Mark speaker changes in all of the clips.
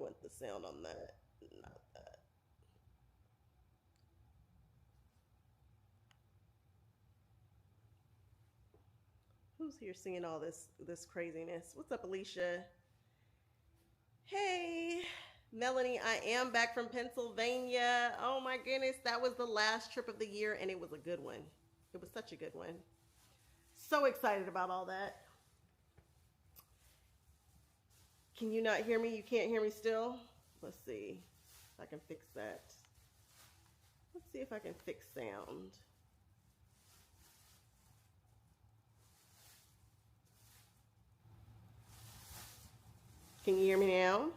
Speaker 1: want the sound on that, not that. Who's here singing all this craziness? What's up, Alicia? Hey, Melanie, I am back from Pennsylvania. Oh my goodness, that was the last trip of the year, and it was a good one. It was such a good one. So excited about all that. Can you not hear me? You can't hear me still? Let's see if I can fix that. Let's see if I can fix sound. Can you hear me now?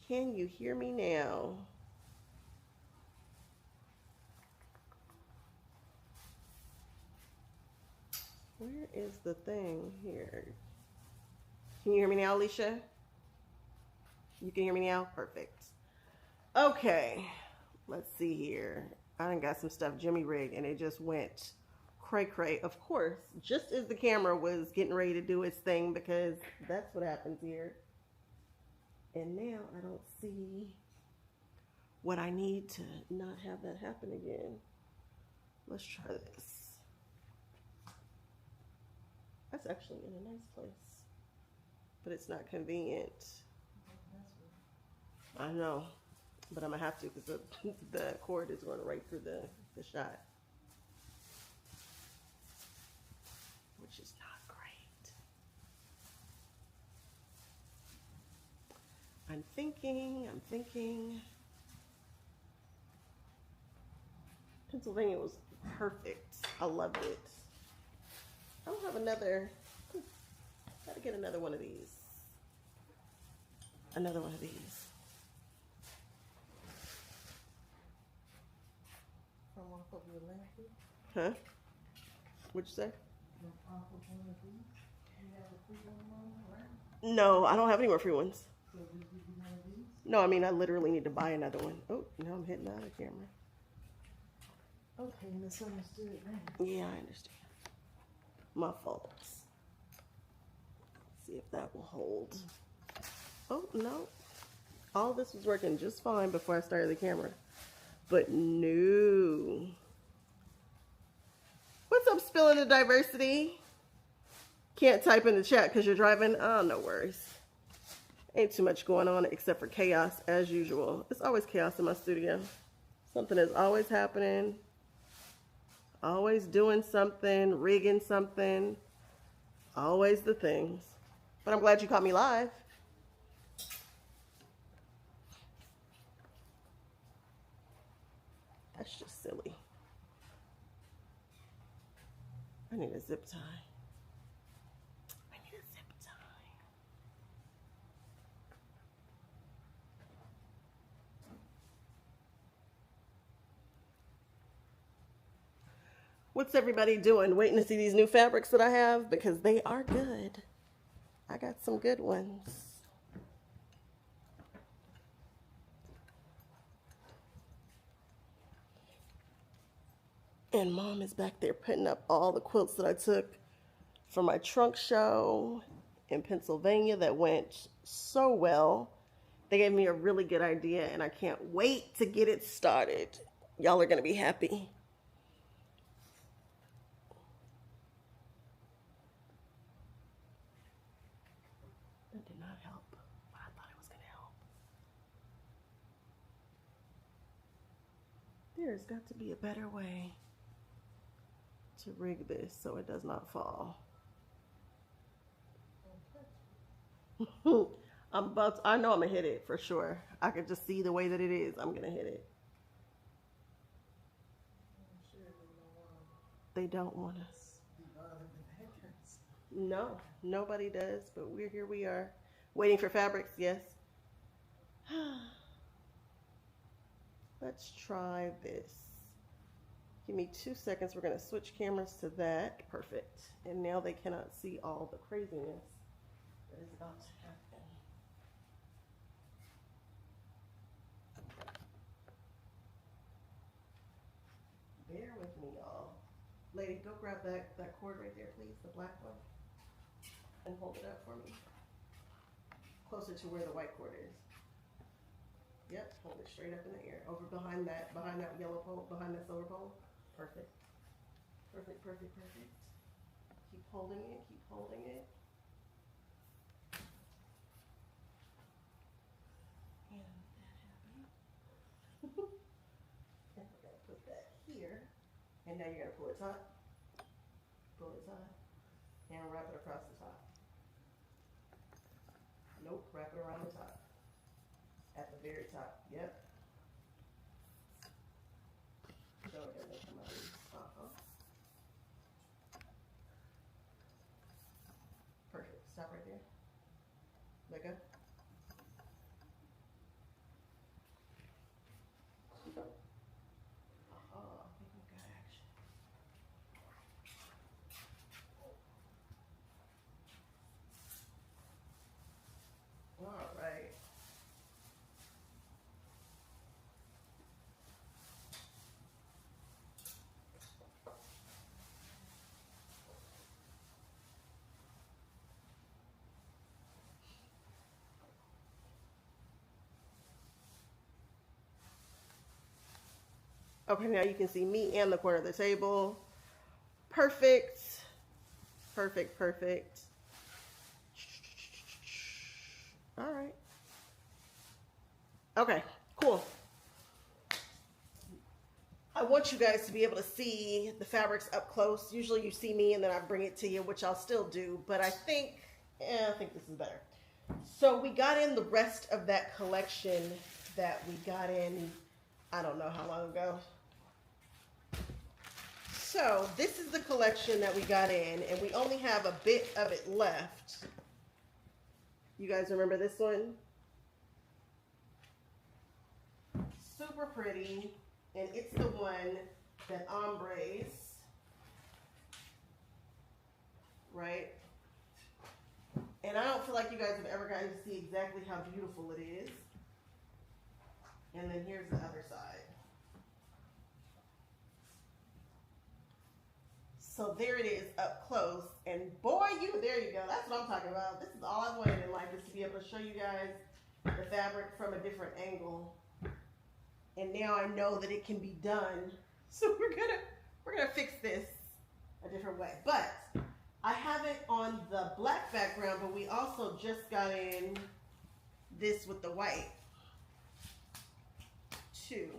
Speaker 1: Can you hear me now? Where is the thing here? Can you hear me now, Alicia? You can hear me now? Perfect. Okay, let's see here. I done got some stuff Jimmy rigged and it just went cray cray. Of course, just as the camera was getting ready to do its thing, because that's what happens here. And now I don't see what I need to not have that happen again. Let's try this. That's actually in a nice place, but it's not convenient. I know, but I'm gonna have to because the cord is going right through the shot, which is not great. I'm thinking. Pennsylvania was perfect. I loved it. I don't have another. Gotta get another one of these. Another one of these. Huh? What'd you say? No, I don't have any more free ones. No, I mean I literally need to buy another one. Oh, now I'm hitting out of camera.
Speaker 2: Okay, misunderstood then.
Speaker 1: Yeah, I understand. My fault. Let's see if that will hold. Oh, no. All this was working just fine before I started the camera. But no. What's up, Spilling the Diversity? Can't type in the chat because you're driving? Oh, no worries. Ain't too much going on except for chaos as usual. It's always chaos in my studio. Something is always happening. Always doing something, rigging something. Always the things. But I'm glad you caught me live. That's just silly. I need a zip tie. I need a zip tie. What's everybody doing? Waiting to see these new fabrics that I have because they are good. I got some good ones. And Mom is back there putting up all the quilts that I took for my trunk show in Pennsylvania that went so well. They gave me a really good idea and I can't wait to get it started. Y'all are going to be happy. That did not help, but I thought it was going to help. There's got to be a better way to rig this so it does not fall. I know I'm gonna hit it for sure. I can just see the way that it is. I'm gonna hit it. They don't want us. No, nobody does, but here we are. Waiting for fabrics, yes. Let's try this. Give me 2 seconds. We're gonna switch cameras to that. Perfect. And now they cannot see all the craziness that is about to happen. Bear with me, y'all. Lady, go grab that cord right there, please, the black one, and hold it up for me. closer to where the white cord is. Yep, hold it straight up in the air. Over behind that yellow pole, behind that silver pole. Perfect. Perfect, perfect, perfect. Keep holding it, keep holding it. And that happened. And we're gonna put that here. And now you're gonna pull it taut. Pull it taut. And wrap it across the top. Nope, wrap it around the top. At the very top, yep. So we're gonna come out. Perfect. Stop right there. Let go. Oh, I think we've got action. All right. Okay, now you can see me and the corner of the table. Perfect. Perfect, perfect. All right. Okay, cool. I want you guys to be able to see the fabrics up close. Usually you see me and then I bring it to you, which I'll still do, but I think this is better. So we got in the rest of that collection that we got in, I don't know how long ago. So this is the collection that we got in, and we only have a bit of it left. You guys remember this one? Super pretty, and it's the one that ombres, right? And I don't feel like you guys have ever gotten to see exactly how beautiful it is. And then here's the other side. So there it is up close, and boy, there you go. That's what I'm talking about. This is all I wanted in life, is to be able to show you guys the fabric from a different angle. And now I know that it can be done. So we're gonna fix this a different way. But I have it on the black background, but we also just got in this with the white too.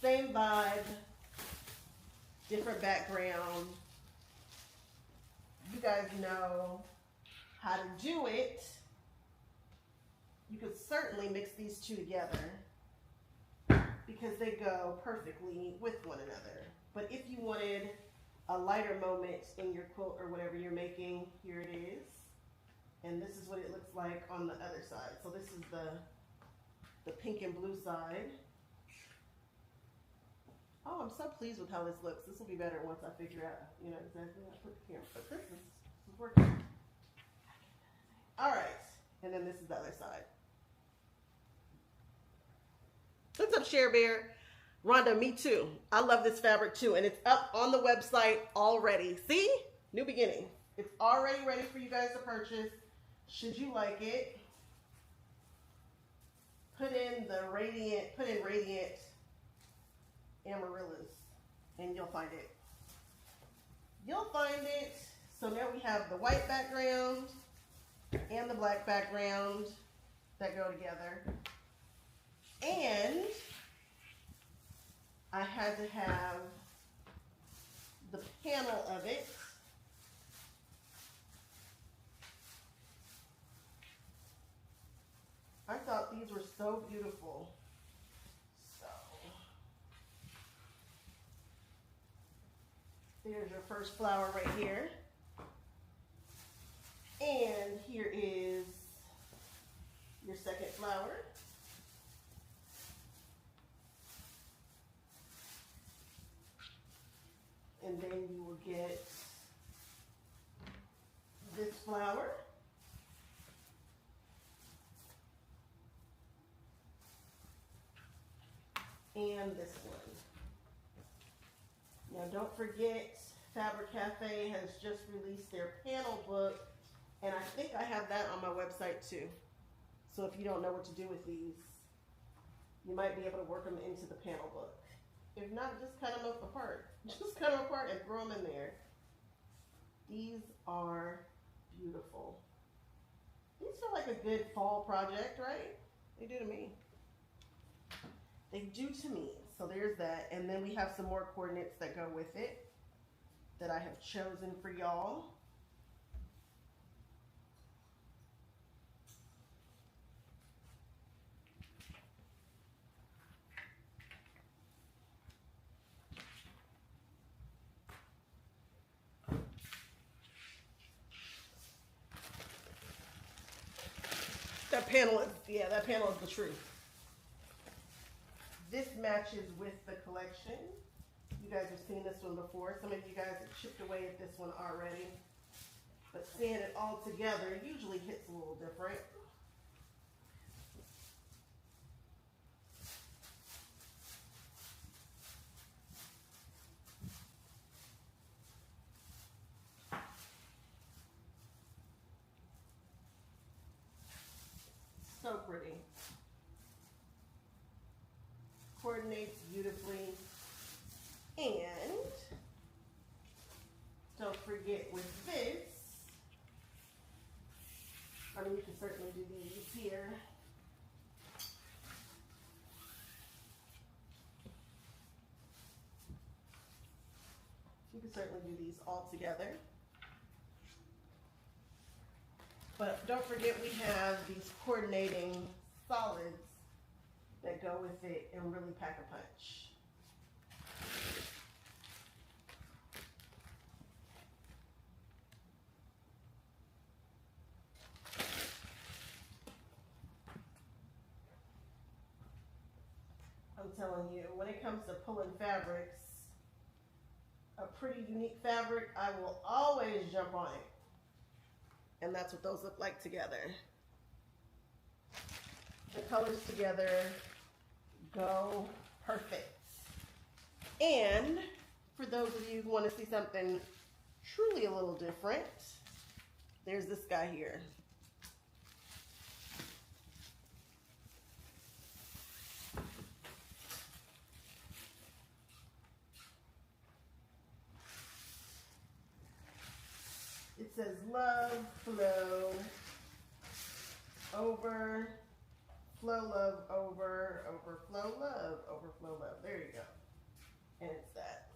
Speaker 1: Same vibe, different background. You guys know how to do it. You could certainly mix these two together because they go perfectly with one another. But if you wanted a lighter moment in your quilt or whatever you're making, here it is. And this is what it looks like on the other side. So this is the pink and blue side. Oh, I'm so pleased with how this looks. This will be better once I figure out, exactly how to put the camera. But this is working. All right, and then this is the other side. What's up, Share Bear? Rhonda, me too. I love this fabric too, and it's up on the website already. See? New beginning. It's already ready for you guys to purchase. Should you like it? Put in radiant Amaryllis, and you'll find it. You'll find it. So now we have the white background and the black background that go together. And I had to have the panel of it. I thought these were so beautiful. So there's your first flower right here. And here is your second flower. And then you will get this flower. And this one. Now don't forget Fabric Cafe has just released their panel book, and I think I have that on my website too. So if you don't know what to do with these, you might be able to work them into the panel book. If not, just cut them up apart. Just cut them apart and throw them in there. These are beautiful. These feel like a good fall project, right? They do to me. They do to me. So there's that. And then we have some more coordinates that go with it that I have chosen for y'all. That panel is, yeah, that panel is the truth. This matches with the collection. You guys have seen this one before. Some of you guys have chipped away at this one already. But seeing it all together usually hits a little different. So pretty. Coordinates beautifully. And don't forget with this, I mean, you can certainly do these here. You can certainly do these all together. But don't forget we have these coordinating solids that go with it and really pack a punch. I'm telling you, when it comes to pulling fabrics, a pretty unique fabric, I will always jump on it. And that's what those look like together. The colors together go perfect. And for those of you who want to see something truly a little different, there's this guy here. It says love, flow, over, flow, love, over, overflow, love, overflow, love. There you go. And it's that.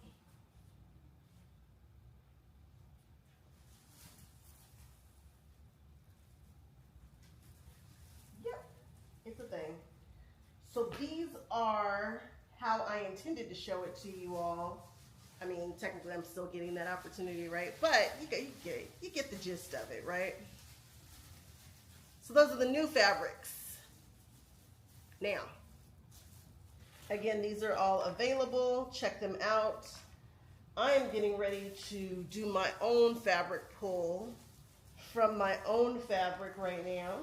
Speaker 1: Yep, it's a thing. So these are how I intended to show it to you all. I mean, technically I'm still getting that opportunity, right? But you get the gist of it, right? So those are the new fabrics. Now, again, these are all available. Check them out. I am getting ready to do my own fabric pull from my own fabric right now,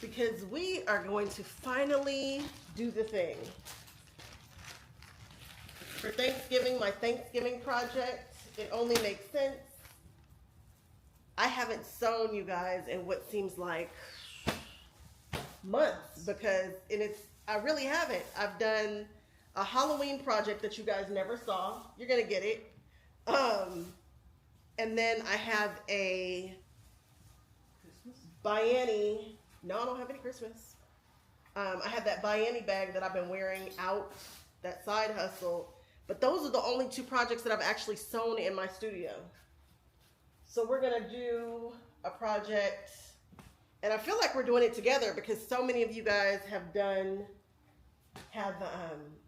Speaker 1: because we are going to finally do the thing. For Thanksgiving, my Thanksgiving project, it only makes sense. I haven't sewn, you guys, in what seems like months, because I really haven't. I've done a Halloween project that you guys never saw. You're gonna get it. And then I have a Bianni. No, I don't have any Christmas. I have that Bianni bag that I've been wearing out, that side hustle. But those are the only two projects that I've actually sewn in my studio. So we're gonna do a project, and I feel like we're doing it together because so many of you guys have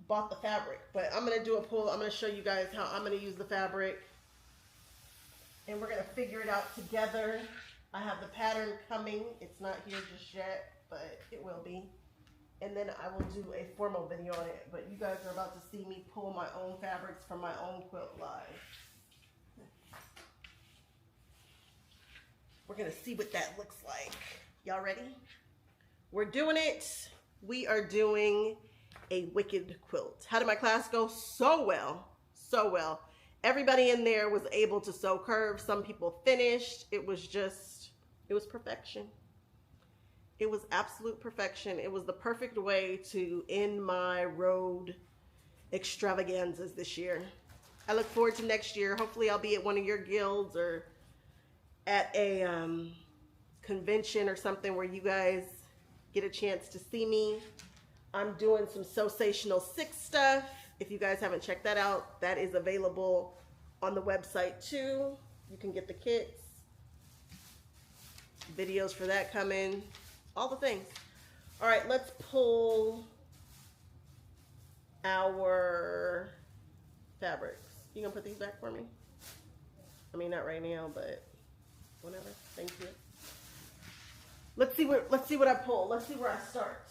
Speaker 1: bought the fabric. But I'm gonna do a pull. I'm gonna show you guys how I'm gonna use the fabric, and we're gonna figure it out together. I have the pattern coming. It's not here just yet, but it will be. And then I will do a formal video on it. But you guys are about to see me pull my own fabrics from my own quilt live. We're gonna see what that looks like. Y'all ready? We're doing it. We are doing a wicked quilt. How did my class go? So well, so well. Everybody in there was able to sew curves. Some people finished. It was perfection. It was absolute perfection. It was the perfect way to end my road extravaganzas this year. I look forward to next year. Hopefully I'll be at one of your guilds or at a convention or something where you guys get a chance to see me. I'm doing some Sewsational 6 stuff. If you guys haven't checked that out, that is available on the website too. You can get the kits. Videos for that coming. All the things. All right, let's pull our fabrics. You gonna put these back for me? I mean, not right now, but whatever. Thank you. Let's see what I pull. Let's see where I start.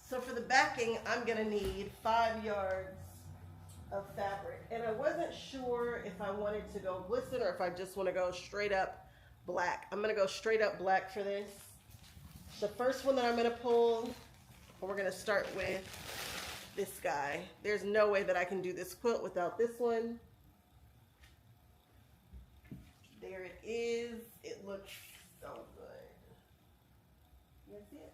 Speaker 1: So for the backing, I'm gonna need 5 yards of fabric. And I wasn't sure if I wanted to go glisten or if I just wanna go straight up black. I'm gonna go straight up black for this. The first one that I'm gonna pull, we're gonna start with this guy. There's no way that I can do this quilt without this one. There it is. It looks so good. You see it?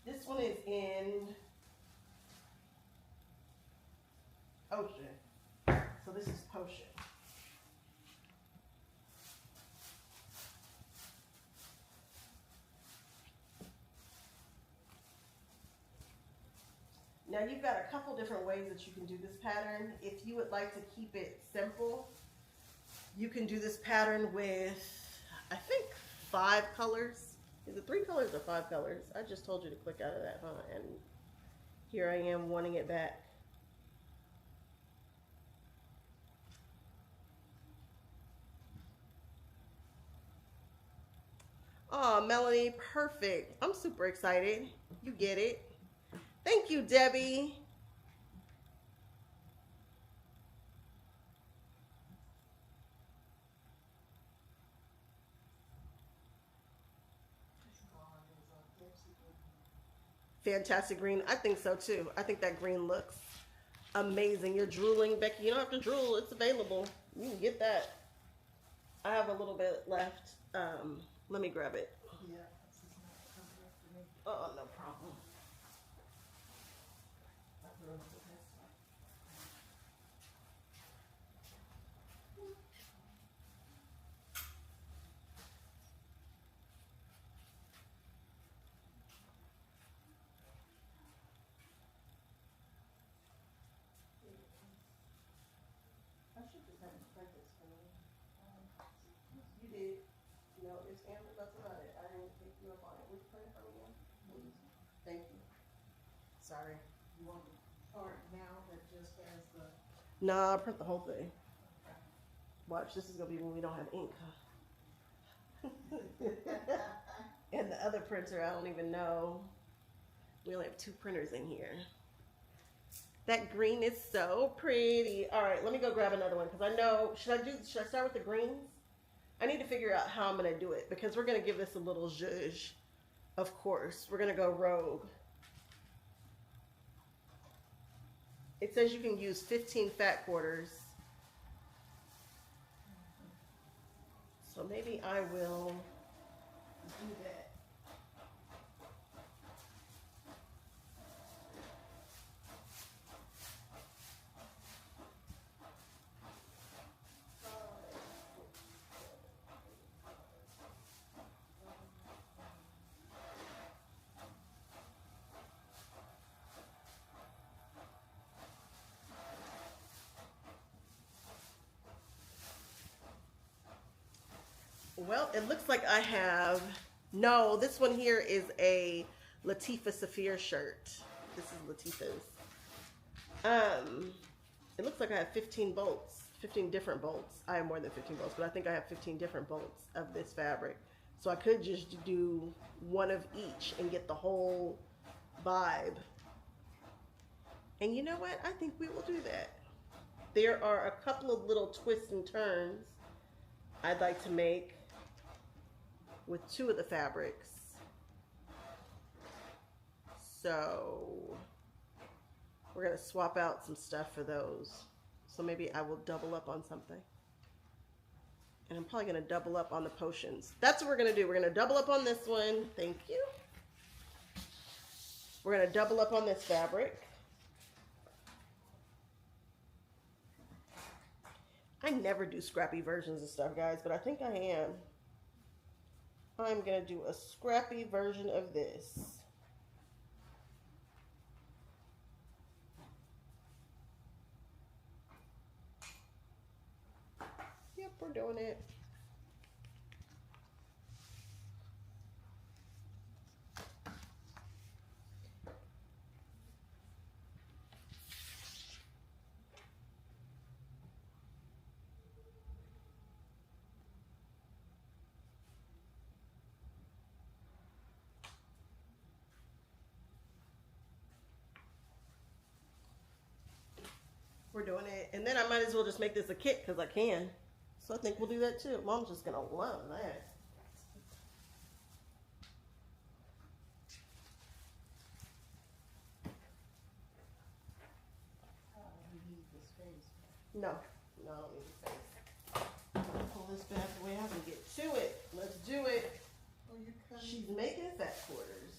Speaker 1: This one is in Ocean. So this is Potion. Now you've got a couple different ways that you can do this pattern. If you would like to keep it simple, you can do this pattern with, I think, 5 colors. Is it 3 colors or 5 colors? I just told you to click out of that, huh? And here I am wanting it back. Oh, Melanie, perfect. I'm super excited. You get it. Thank you, Debbie. Fantastic green. I think so too. I think that green looks amazing. You're drooling, Becky. You don't have to drool. It's available. You can get that. I have a little bit left. Let me grab it.
Speaker 2: Yeah, this is not coming up for me.
Speaker 1: Oh, no problem. I should just have to print this for me. You did. No, it's Amber. That's about it. I didn't pick you up on it. Would you print it for me again? Please. Thank you. Sorry.
Speaker 2: You want the part now that just has the...
Speaker 1: Nah, print the whole thing. Watch, this is gonna be when we don't have ink. And the other printer, I don't even know. We only have 2 printers in here. That green is so pretty. All right, let me go grab another one because I know, should I start with the greens? I need to figure out how I'm gonna do it because we're gonna give this a little zhuzh. Of course, we're gonna go rogue. It says you can use 15 fat quarters. So maybe I will do that. Well, it looks like I have, no, this one here is a Latifah Saphir shirt. This is Latifah's. It looks like I have 15 bolts. 15 different bolts. I have more than 15 bolts, but I think I have 15 different bolts of this fabric. So I could just do one of each and get the whole vibe. And you know what? I think we will do that. There are a couple of little twists and turns I'd like to make with two of the fabrics. So we're going to swap out some stuff for those. So maybe I will double up on something. And I'm probably going to double up on the potions. That's what we're going to do. We're going to double up on this one. Thank you. We're going to double up on this fabric. I never do scrappy versions of stuff, guys, but I think I am. I'm going to do a scrappy version of this. Yep, we're doing it. We're doing it. And then I might as well just make this a kit because I can. So I think we'll do that too. Mom's just going to love that.
Speaker 2: You need the space.
Speaker 1: No, I don't need the space. Pull this bad boy out and get to it. Let's do it.
Speaker 2: Oh, you're cutting.
Speaker 1: She's making fat quarters.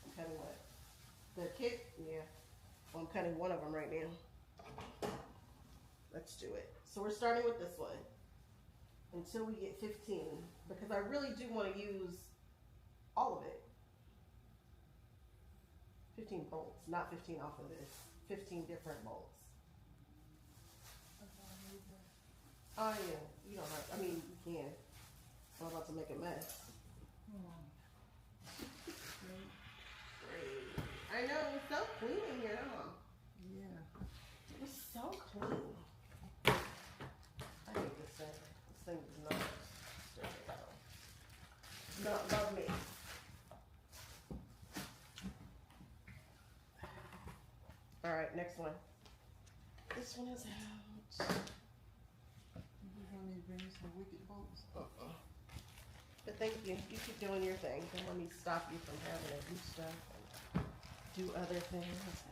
Speaker 1: I'm cutting what? The kit? Yeah. Well, I'm cutting one of them right now. Let's do it. So we're starting with this one until we get 15 because I really do want to use all of it. 15 bolts, not 15 off of this. 15 different bolts. Oh yeah, you don't have, I mean, you can. I'm about to make a mess. Great. I know, it's so clean in here, huh?
Speaker 2: Yeah.
Speaker 1: It's so clean. I hate this thing. This thing does not stir it out. Does not love me. Alright, next one. This one is out.
Speaker 2: You're gonna need to bring me some wicked bolts.
Speaker 1: But thank you. You keep doing your thing. Don't let me stop you from having to do stuff and do other things.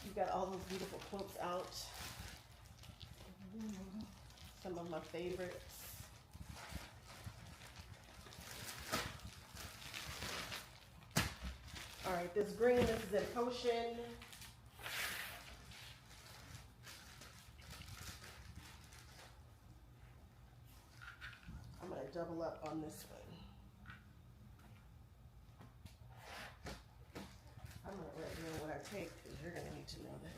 Speaker 1: You've got all those beautiful quilts out. Some of my favorites. Alright, this green, this is in Potion. I'm going to double up on this one. I'm going to write down what I take because you're going to need to know that.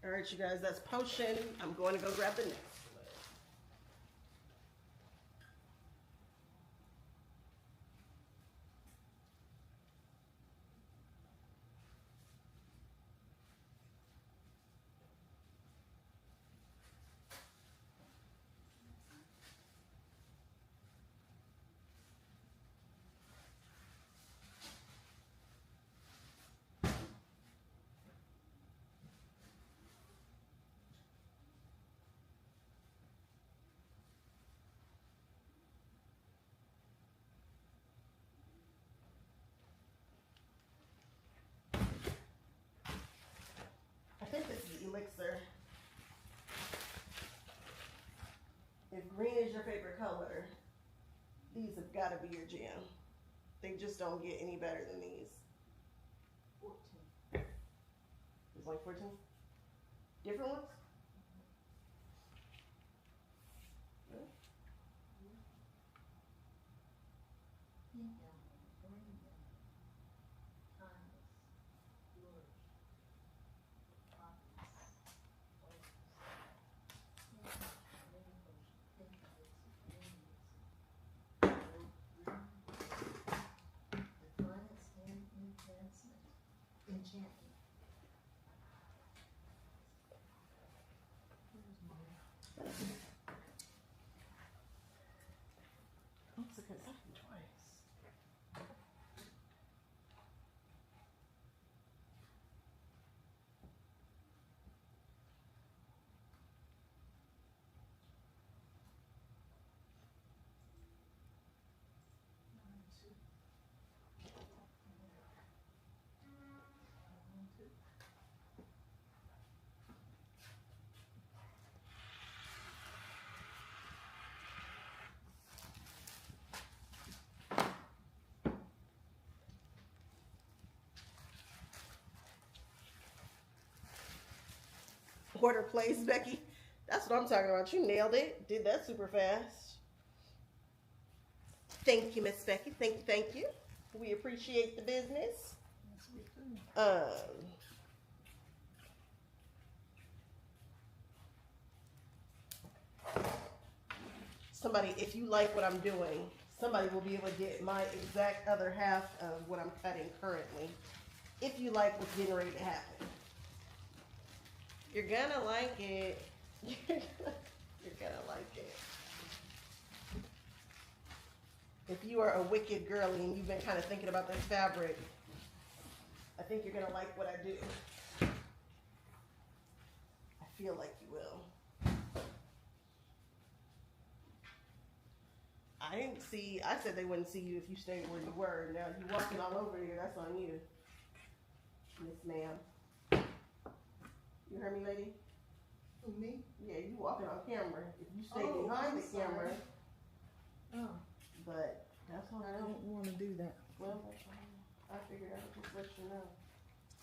Speaker 1: Alright, you guys, that's Potion. I'm going to go grab the next one. I think this is Elixir. If green is your favorite color, these have got to be your jam. They just don't get any better than these.
Speaker 2: 14.
Speaker 1: It's like 14? Different ones? Really?
Speaker 2: Pink emerald, green emerald, timeless, flourish, poppies, Enchantment.
Speaker 1: That's a good second choice. Order placed, Becky. That's what I'm talking about. You nailed it. Did that super fast. Thank you, Miss Becky. Thank you, thank you. We appreciate the business.
Speaker 2: Yes, we do.
Speaker 1: Somebody, if you like what I'm doing, somebody will be able to get my exact other half of what I'm cutting currently. If you like what's getting ready to happen. You're gonna like it. You're gonna like it. If you are a wicked girly and you've been kind of thinking about this fabric, I think you're gonna like what I do. I feel like you will. I said they wouldn't see you if you stayed where you were. Now you walking all over here, that's on you. Miss ma'am. You heard me, lady?
Speaker 2: Who, me?
Speaker 1: Yeah, you walking on camera. If you stay
Speaker 2: Oh,
Speaker 1: behind
Speaker 2: I'm
Speaker 1: the camera,
Speaker 2: Oh,
Speaker 1: but that's all
Speaker 2: I
Speaker 1: right.
Speaker 2: don't want to do that.
Speaker 1: Well, that's fine. I figured I would just let you know.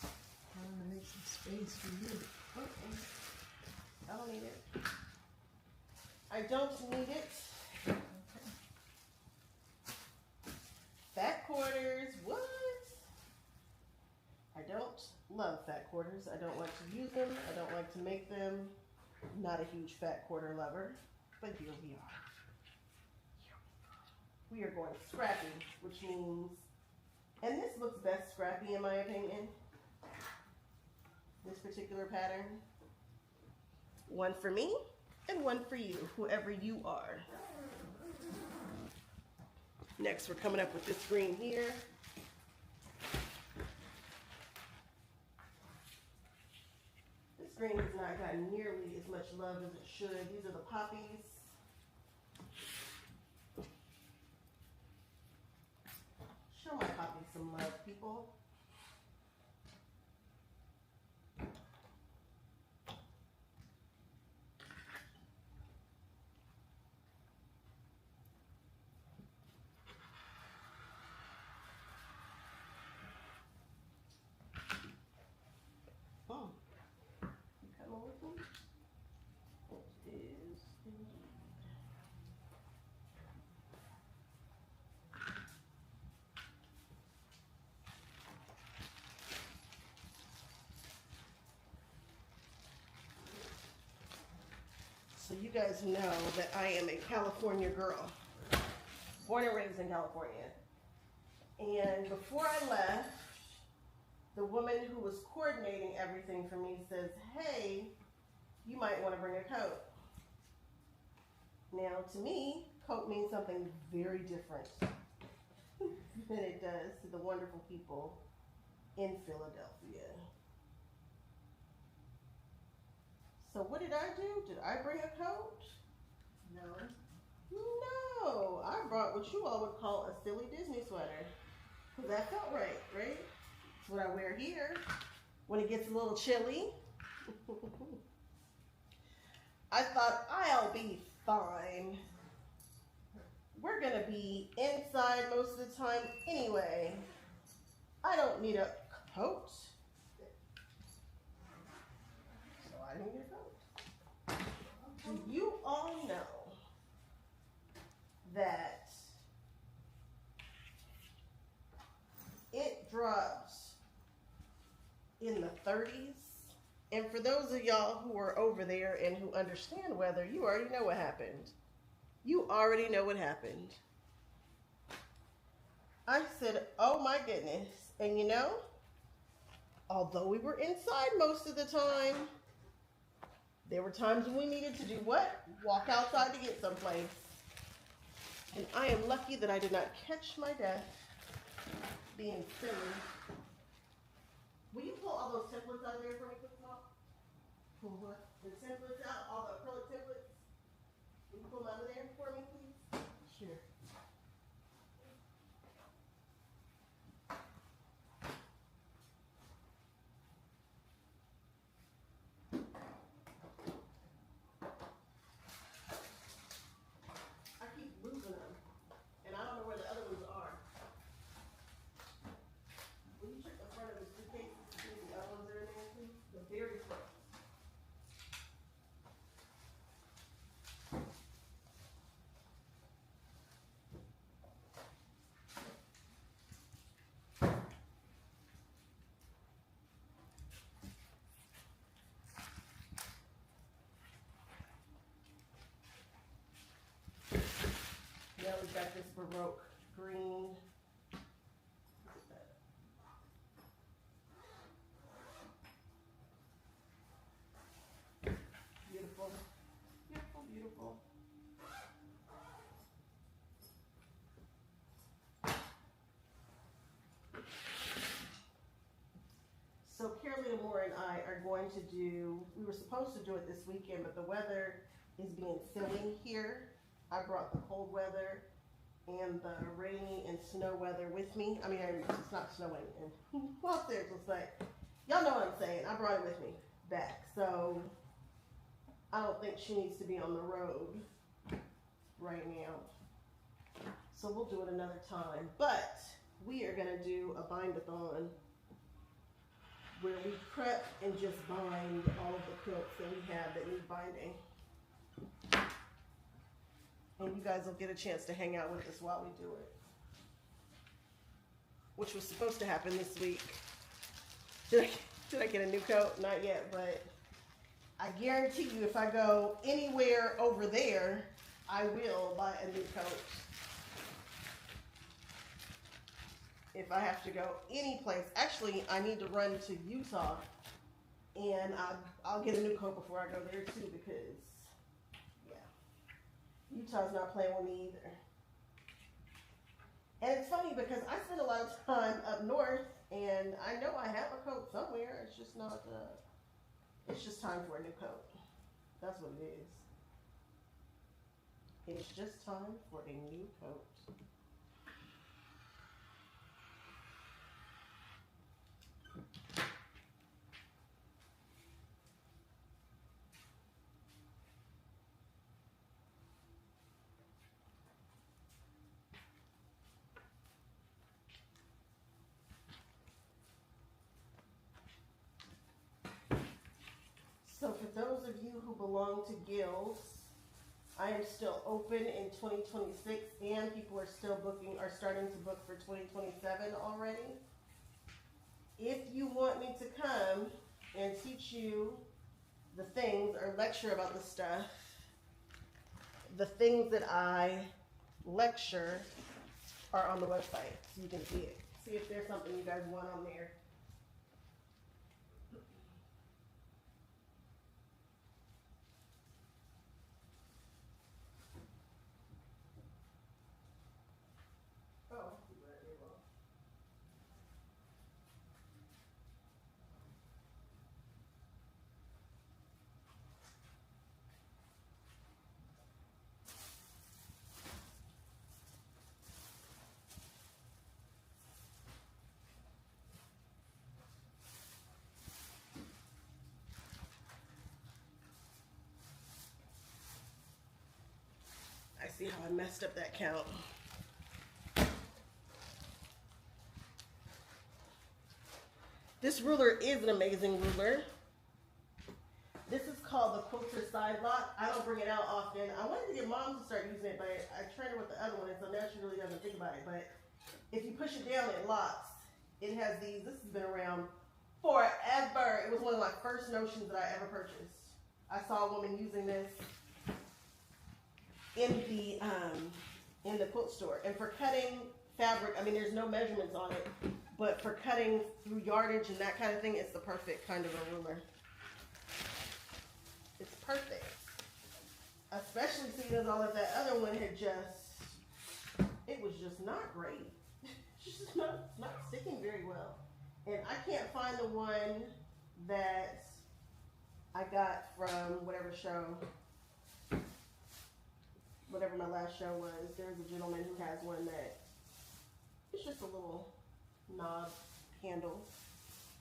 Speaker 2: I want to make some space for you.
Speaker 1: I don't need it. I don't need it.
Speaker 2: Okay.
Speaker 1: Fat quarters, what? I don't love fat quarters. I don't like to use them. I don't like to make them. Not a huge fat quarter lover, but here we are. We are going scrappy, which means, and this looks best scrappy in my opinion. This particular pattern. One for me and one for you, whoever you are. Next, we're coming up with this green here. This green has not gotten nearly as much love as it should. These are the poppies. Show my poppies some love, people. Oh, you coming with me? It is indeed. So you guys know that I am a California girl, born and raised in California. And before I left, the woman who was coordinating everything for me says, hey, you might want to bring a coat. Now, to me, coat means something very different than it does to the wonderful people in Philadelphia. So what did I do? Did I bring a coat?
Speaker 2: No.
Speaker 1: No, I brought what you all would call a silly Disney sweater. Because that felt right, right? It's what I wear here when it gets a little chilly. I thought I'll be fine. We're gonna be inside most of the time anyway. I don't need a coat. So I need a coat. Do you all know that it drops in the 30s? And for those of y'all who are over there and who understand weather, you already know what happened. You already know what happened. I said, oh my goodness. And you know, although we were inside most of the time, there were times when we needed to do what? Walk outside to get someplace. And I am lucky that I did not catch my death being silly. Will you pull all those templates out of there for me, quick, Mom? Pull what? The templates out, all the acrylic templates. Will you pull them out of there for me, please? Sure. I keep losing them, and I don't know where the other ones are. Will you check the front of the suitcase to see if the other ones are in there, please? The very front. Now we've got this Baroque green. Look at that. Beautiful, beautiful, beautiful. So Carolina Moore and I are going to do, we were supposed to do it this weekend, but the weather is being silly here. I brought the cold weather and the rainy and snow weather with me. I mean, it's not snowing in Los Angeles, but y'all know what I'm saying. I brought it with me back. So I don't think she needs to be on the road right now. So we'll do it another time. But we are going to do a bind-a-thon where we prep and just bind all of the quilts that we have that need binding. And you guys will get a chance to hang out with us while we do it. Which was supposed to happen this week. Did I get a new coat? Not yet, but I guarantee you if I go anywhere over there, I will buy a new coat. If I have to go any place. Actually, I need to run to Utah, and I'll get a new coat before I go there too, because Utah's not playing with me either. And it's funny because I spend a lot of time up north, and I know I have a coat somewhere. It's just not, it's just time for a new coat. That's what it is. It's just time for a new coat. So for those of you who belong to guilds, I am still open in 2026, and people are still starting to book for 2027 already. If you want me to come and teach you the things or lecture about the stuff, the things that I lecture are on the website, so you can see it. See if there's something you guys want on there. See how I messed up that count. This ruler is an amazing ruler. This is called the Quilter Side Lock. I don't bring it out often. I wanted to get Mom to start using it, but I tried it with the other one, and so now she really doesn't think about it. But if you push it down, it locks. It has these. This has been around forever. It was one of my first notions that I ever purchased. I saw a woman using this in the quilt store, and for cutting fabric, I mean, there's no measurements on it, But for cutting through yardage and that kind of thing, it's the perfect kind of a ruler. It's perfect. Especially seeing as all of that other one had just, it was just not great. It's just not sticking very well. And I can't find the one that I got from whatever show, whatever my last show was. There's a gentleman who has one that it's just a little knob handle.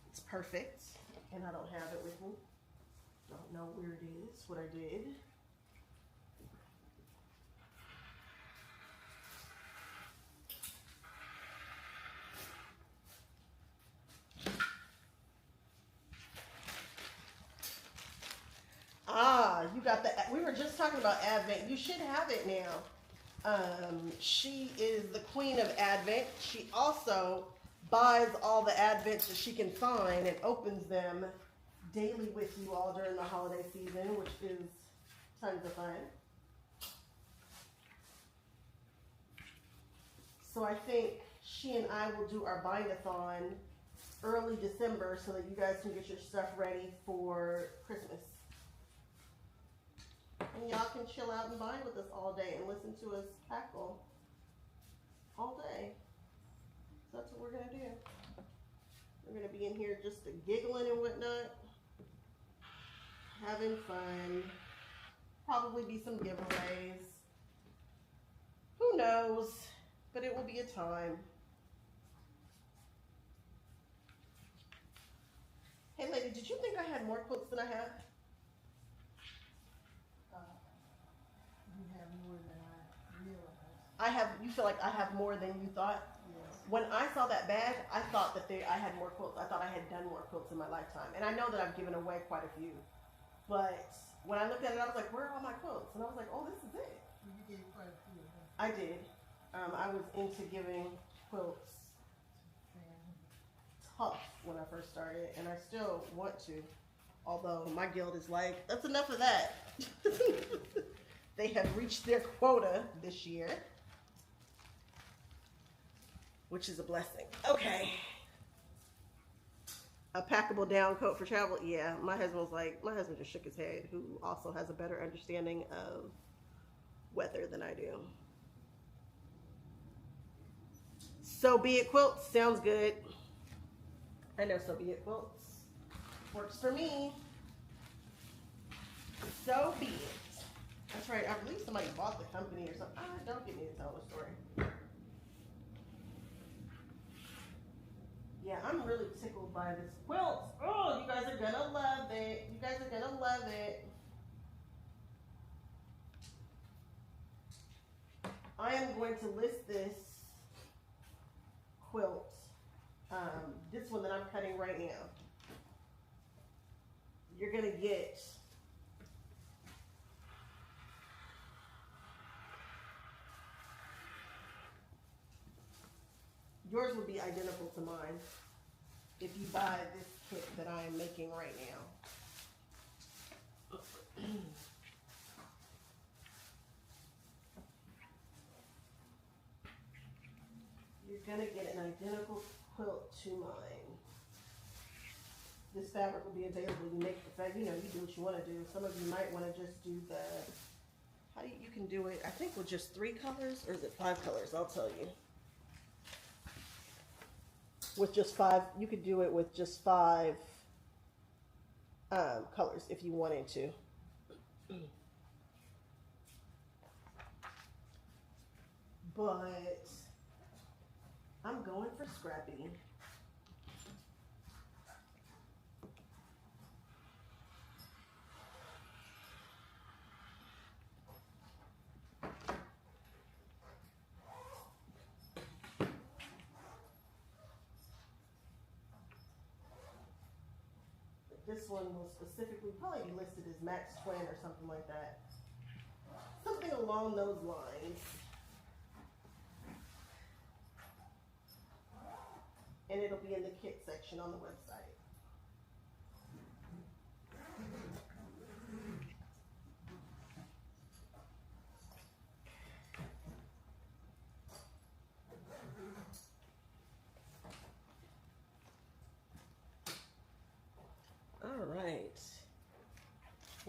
Speaker 1: It's perfect, and I don't have it with me. Don't know where it is, what I did. Ah, you got the, we were just talking about Advent. You should have it now. She is the queen of Advent. She also buys all the Advents that she can find and opens them daily with you all during the holiday season, which is tons of fun. So I think she and I will do our bind-a-thon early December so that you guys can get your stuff ready for Christmas. And y'all can chill out and bind with us all day and listen to us cackle all day. So that's what we're going to do. We're going to be in here just giggling and whatnot, having fun, probably be some giveaways. Who knows? But it will be a time. Hey lady, did you think I had more quilts than I have?
Speaker 2: You have more than I realized.
Speaker 1: I have, you feel like I have more than you thought?
Speaker 2: Yes.
Speaker 1: When I saw that bag, I thought that I had more quilts. I thought I had done more quilts in my lifetime. And I know that I've given away quite a few. But when I looked at it, I was like, where are all my quilts? And I was like, oh, this is it.
Speaker 2: You gave quite a few. Huh?
Speaker 1: I did. I was into giving quilts tough when I first started. And I still want to. Although my guild is like, that's enough of that. They have reached their quota this year, which is a blessing. Okay. A packable down coat for travel. Yeah, my husband was like, my husband just shook his head, who also has a better understanding of weather than I do. So be it quilts, sounds good. I know so be it quilts. Works for me. So be it. That's right, I believe somebody bought the company or something. Ah, don't get me to tell the story. Yeah, I'm really tickled by this quilt. Oh, you guys are gonna love it. You guys are gonna love it. I am going to list this quilt, this one that I'm cutting right now. You're gonna get yours would be identical to mine if you buy this kit that I am making right now. You're gonna get an identical quilt to mine. This fabric will be available. You make the fabric, you know, you do what you want to do. Some of you might want to just do the, how do you can do it, I think with just 3 colors, or is it 5 colors? I'll tell you. With just 5, you could do it with just 5 colors if you wanted to. But I'm going for scrappy. This one will specifically probably be listed as Max Twin or something like that. Something along those lines. And it'll be in the kit section on the website.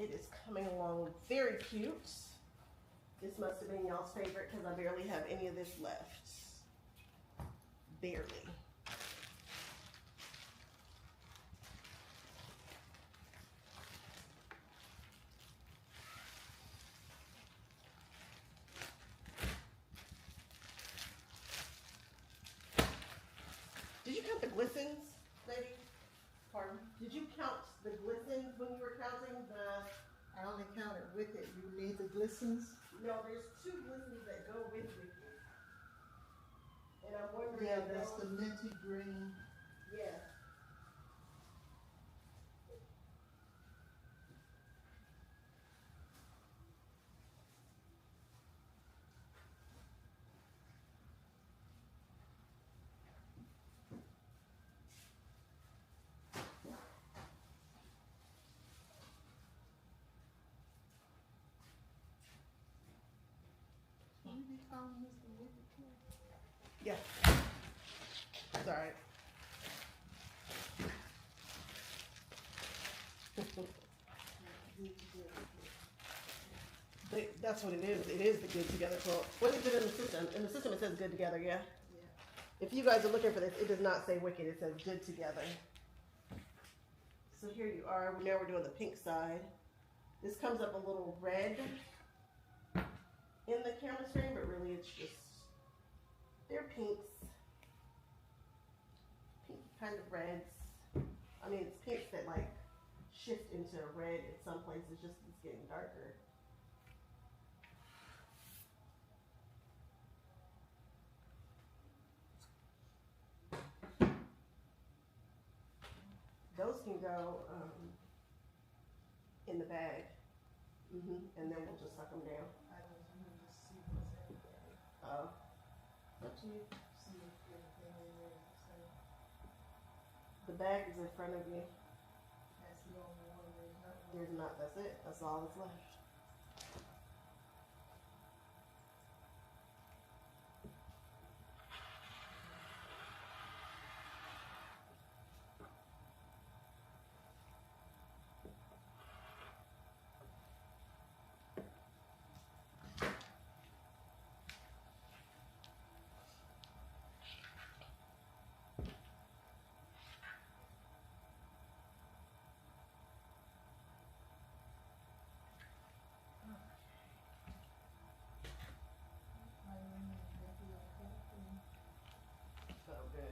Speaker 1: It is coming along very cute. This must have been y'all's favorite because I barely have any of this left. Barely. Did you count the glistens, lady?
Speaker 2: Pardon?
Speaker 1: Did you count the glistens when you were counting the...
Speaker 2: I only counted wicked. You need the glistens?
Speaker 1: No, there's 2 glistens that go with wicked. And I'm wondering...
Speaker 2: Yeah, that's the minty green.
Speaker 1: Yeah.
Speaker 2: What do you call this the wicked too?
Speaker 1: Yeah. It's alright. That's what it is. It is the good together quote. What is it in the system? In the system it says good together, yeah?
Speaker 2: Yeah.
Speaker 1: If you guys are looking for this, it does not say wicked, it says good together. So here you are. Now we're doing the pink side. This comes up a little red in the camera screen, but really it's just, they're pinks. Pink kind of reds. I mean, it's pinks that like shift into red in some places, just it's getting darker. Those can go in the bag, and then we'll just suck them down.
Speaker 2: I don't know, just see what's in there.
Speaker 1: Oh, up to you.
Speaker 2: See if everything in there is the same.
Speaker 1: The bag is in front of you.
Speaker 2: That's the only one, there's nothing.
Speaker 1: There's not. That's it. That's all that's left. So good.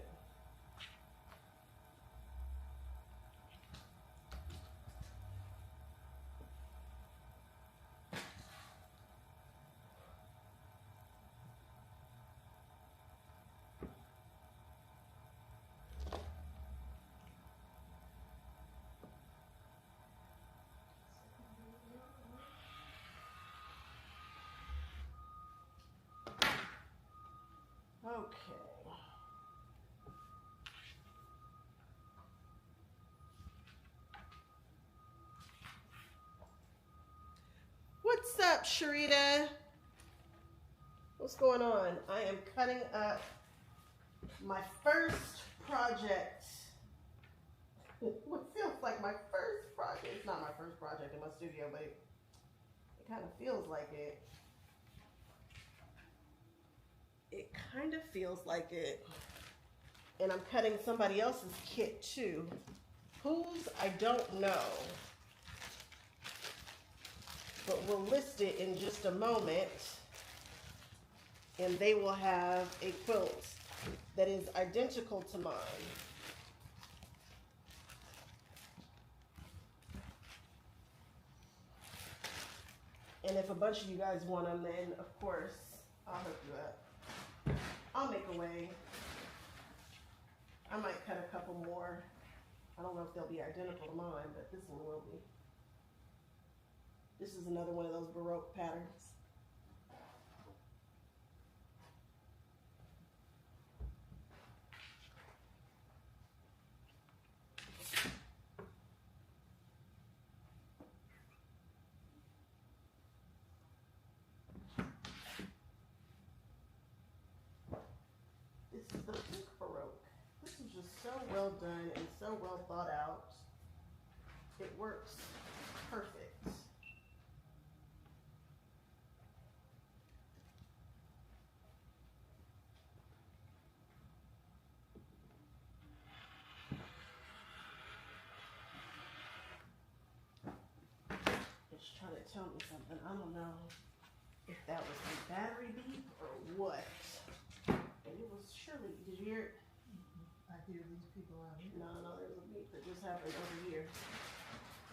Speaker 1: Okay. What's up, Sharita? What's going on? I am cutting up my first project. What feels like my first project. It's not my first project in my studio, but it kind of feels like it. It kind of feels like it. And I'm cutting somebody else's kit too. Whose, I don't know. But we'll list it in just a moment. And they will have a quilt that is identical to mine. And if a bunch of you guys want them, then of course, I'll hook you up. I'll make a way. I might cut a couple more. I don't know if they'll be identical to mine, but this one will be. This is another one of those Baroque patterns. This is the pink Baroque. This is just so well done and so well thought out. It works perfect. I don't know if that was a battery beep or what. But it was surely, did you hear it?
Speaker 2: I hear these people out here.
Speaker 1: No, there was a beep that just happened over here.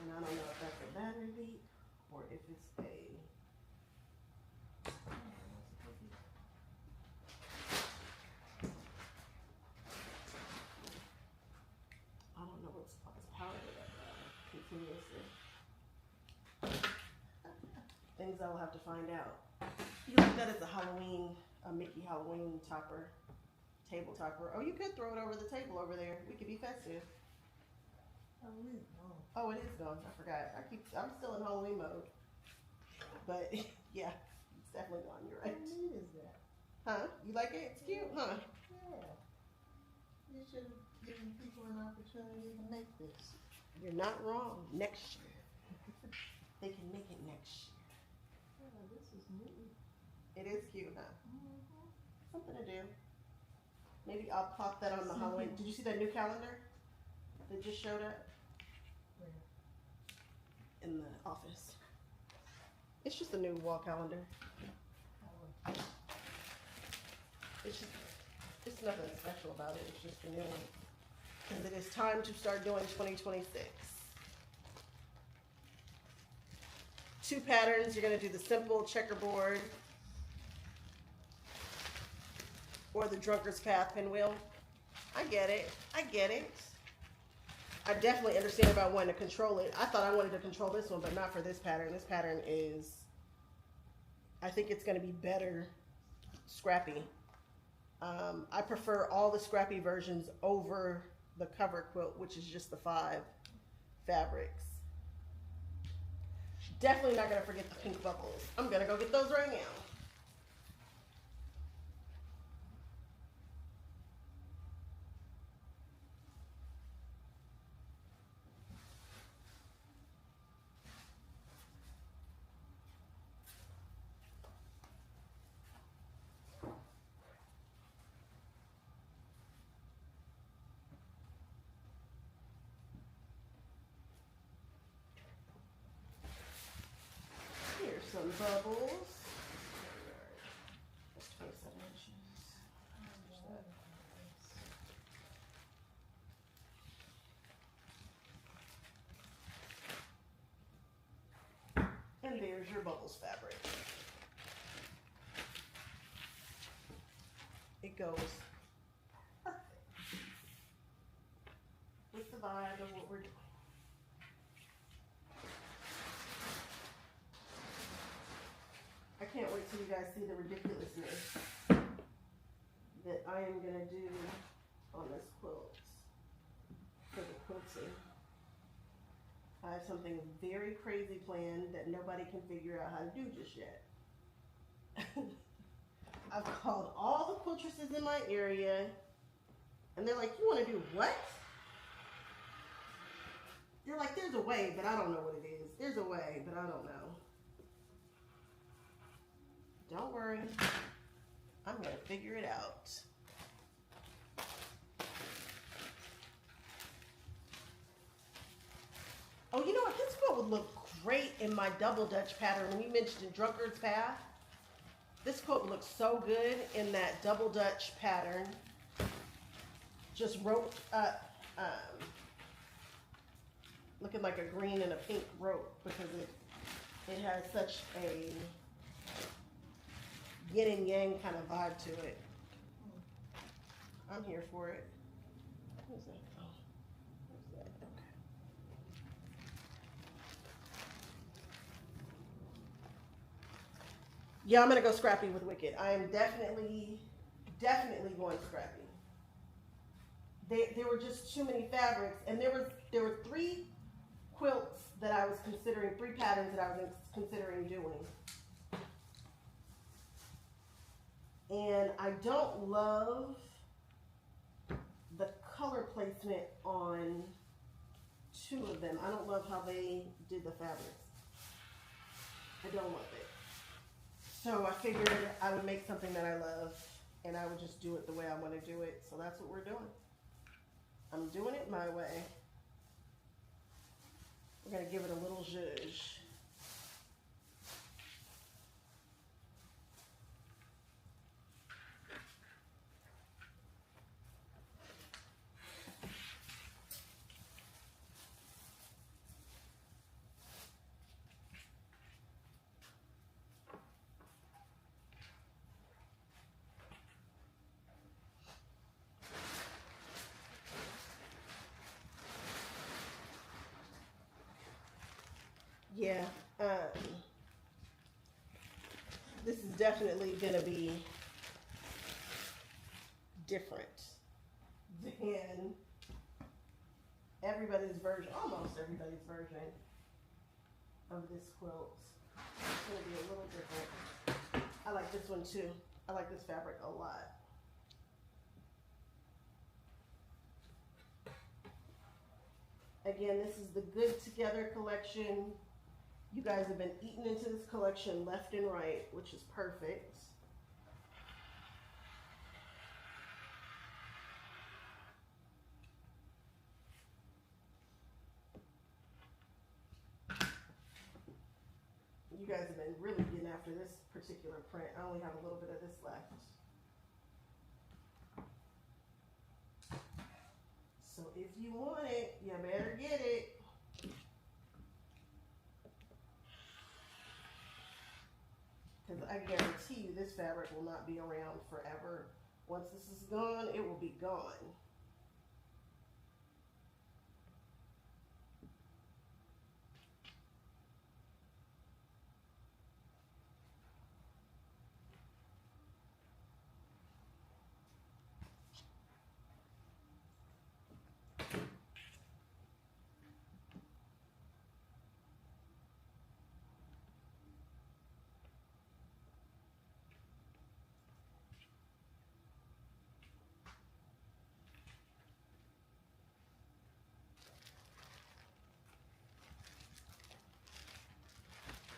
Speaker 1: And I don't know if that's a battery beep or if it's a... I don't know what's powering it up continuously. Things I will have to find out. You like that as a Halloween, a Mickey Halloween topper, table topper. Oh, you could throw it over the table over there. We could be festive.
Speaker 2: Oh, really? Oh.
Speaker 1: Oh, it is gone. I forgot. I'm still in Halloween mode. But yeah, it's definitely gone. You're right.
Speaker 2: How neat is that?
Speaker 1: Huh? You like it? It's cute, huh?
Speaker 2: Yeah. You should have given people an opportunity to make this.
Speaker 1: You're not wrong. Next year. They can make it next year.
Speaker 2: Yeah, this is neat.
Speaker 1: It is cute, huh?
Speaker 2: Mm-hmm.
Speaker 1: Something to do. Maybe I'll pop that on the Halloween. Did you see that new calendar that just showed up?
Speaker 2: Where?
Speaker 1: In the office. It's just a new wall calendar.
Speaker 2: Oh,
Speaker 1: It's nothing special about it. It's just a new one. Because it is time to start doing 2026. 2 patterns. You're going to do the simple checkerboard or the drunkard's path pinwheel. I get it. I get it. I definitely understand about wanting to control it. I thought I wanted to control this one, but not for this pattern. This pattern is, I think it's going to be better scrappy. I prefer all the scrappy versions over the cover quilt, which is just the 5 fabrics. Definitely not going to forget the pink bubbles. I'm going to go get those right now. Here's some bubbles. That's 27 inches. And there's your bubbles fabric. It goes perfect with the vibe of what we're doing. I can't wait till you guys see the ridiculousness that I am going to do on this quilt for the quilting. I have something very crazy planned that nobody can figure out how to do just yet. I've called all the quiltresses in my area and they're like, you want to do what? They're like, there's a way, but I don't know what it is. There's a way, but I don't know. Don't worry, I'm going to figure it out. Oh, you know what? This quilt would look great in my double Dutch pattern. When you mentioned Drunkard's Path, this quilt would look so good in that double Dutch pattern. Just roped up, looking like a green and a pink rope because it has such a yin and yang kind of vibe to it. I'm here for it. What is that? Oh, where's that? Okay. Yeah, I'm gonna go scrappy with Wicked. I am definitely going scrappy. There were just too many fabrics, and there were 3 quilts that I was considering, 3 patterns that I was considering doing. And I don't love the color placement on 2 of them. I don't love how they did the fabrics. I don't love it. So I figured I would make something that I love and I would just do it the way I want to do it. So that's what we're doing. I'm doing it my way. We're going to give it a little zhuzh. Yeah, this is definitely gonna be different than everybody's version, almost everybody's version of this quilt. It's gonna be a little different. I like this one too. I like this fabric a lot. Again, this is the Good Together collection. You guys have been eating into this collection left and right, which is perfect. You guys have been really getting after this particular print. I only have a little bit of this left. So if you want it, you better get it. Because I guarantee you this fabric will not be around forever. Once this is gone, it will be gone.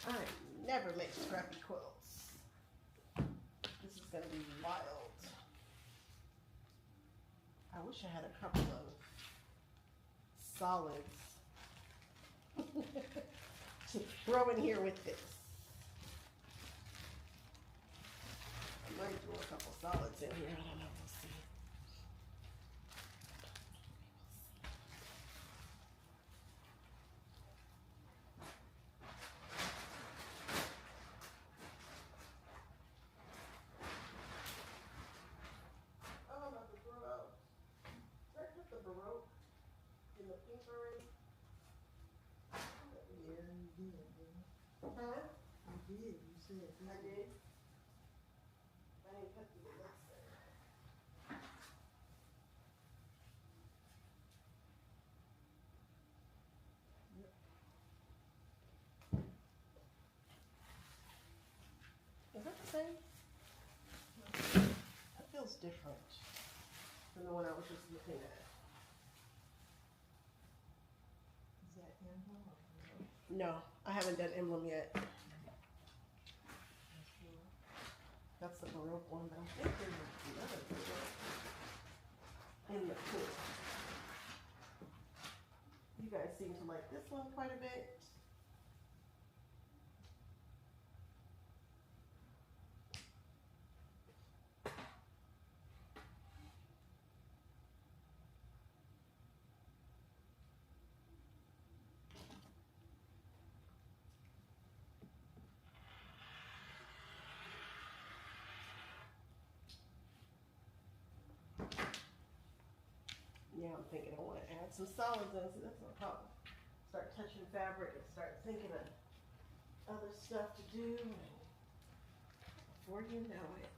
Speaker 1: I never make scrappy quilts. This is going to be wild. I wish I had a couple of solids to throw in here with this. I might throw a couple solids in here. I don't know. We'll see. Oh, not the Baroque. Did I put the Baroque in the pink already?
Speaker 2: Yeah, you did, didn't you?
Speaker 1: Huh?
Speaker 2: You did, you said.
Speaker 1: I did. I didn't cut through the lips there. Is that the same? That feels different than the one I was just looking at.
Speaker 2: Is that emblem or Baroque?
Speaker 1: No, I haven't done emblem yet.
Speaker 2: That's Baroque.
Speaker 1: That's the Baroque one, but I think there's another Baroque in the pool. You guys seem to like this one quite a bit. Yeah, I'm thinking I want to add some solids in, so that's no problem. Start touching fabric and start thinking of other stuff to do, and before you know it.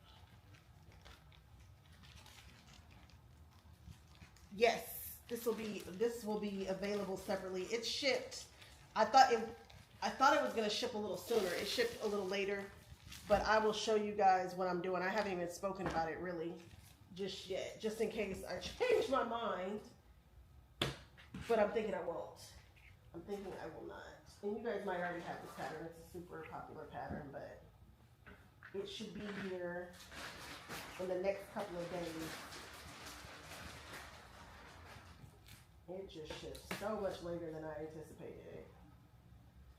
Speaker 1: Yes, this will be available separately. It's shipped. I thought it was gonna ship a little sooner. It shipped a little later, but I will show you guys what I'm doing. I haven't even spoken about it really just yet, just in case I change my mind. But I'm thinking I won't. I'm thinking I will not. And you guys might already have this pattern. It's a super popular pattern, but it should be here in the next couple of days. It just ships so much later than I anticipated it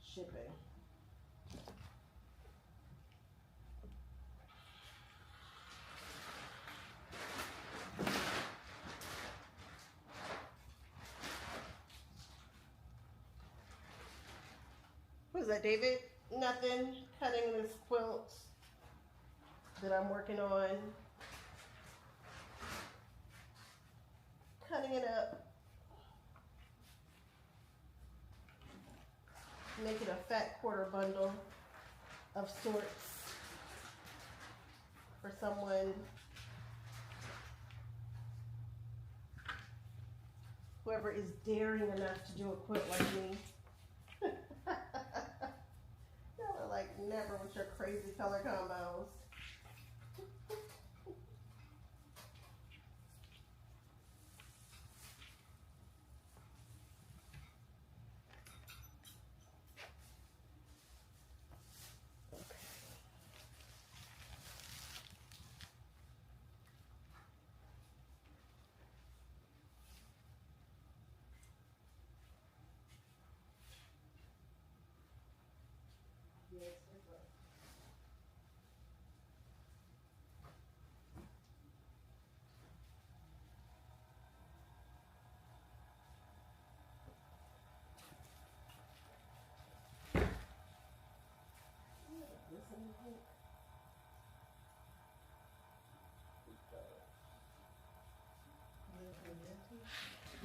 Speaker 1: shipping. What is that, David? Nothing. Cutting this quilt that I'm working on. Cutting it up. make it a fat quarter bundle of sorts for someone, whoever is daring enough to do a quilt like me. Y'all are like never with your crazy color combos.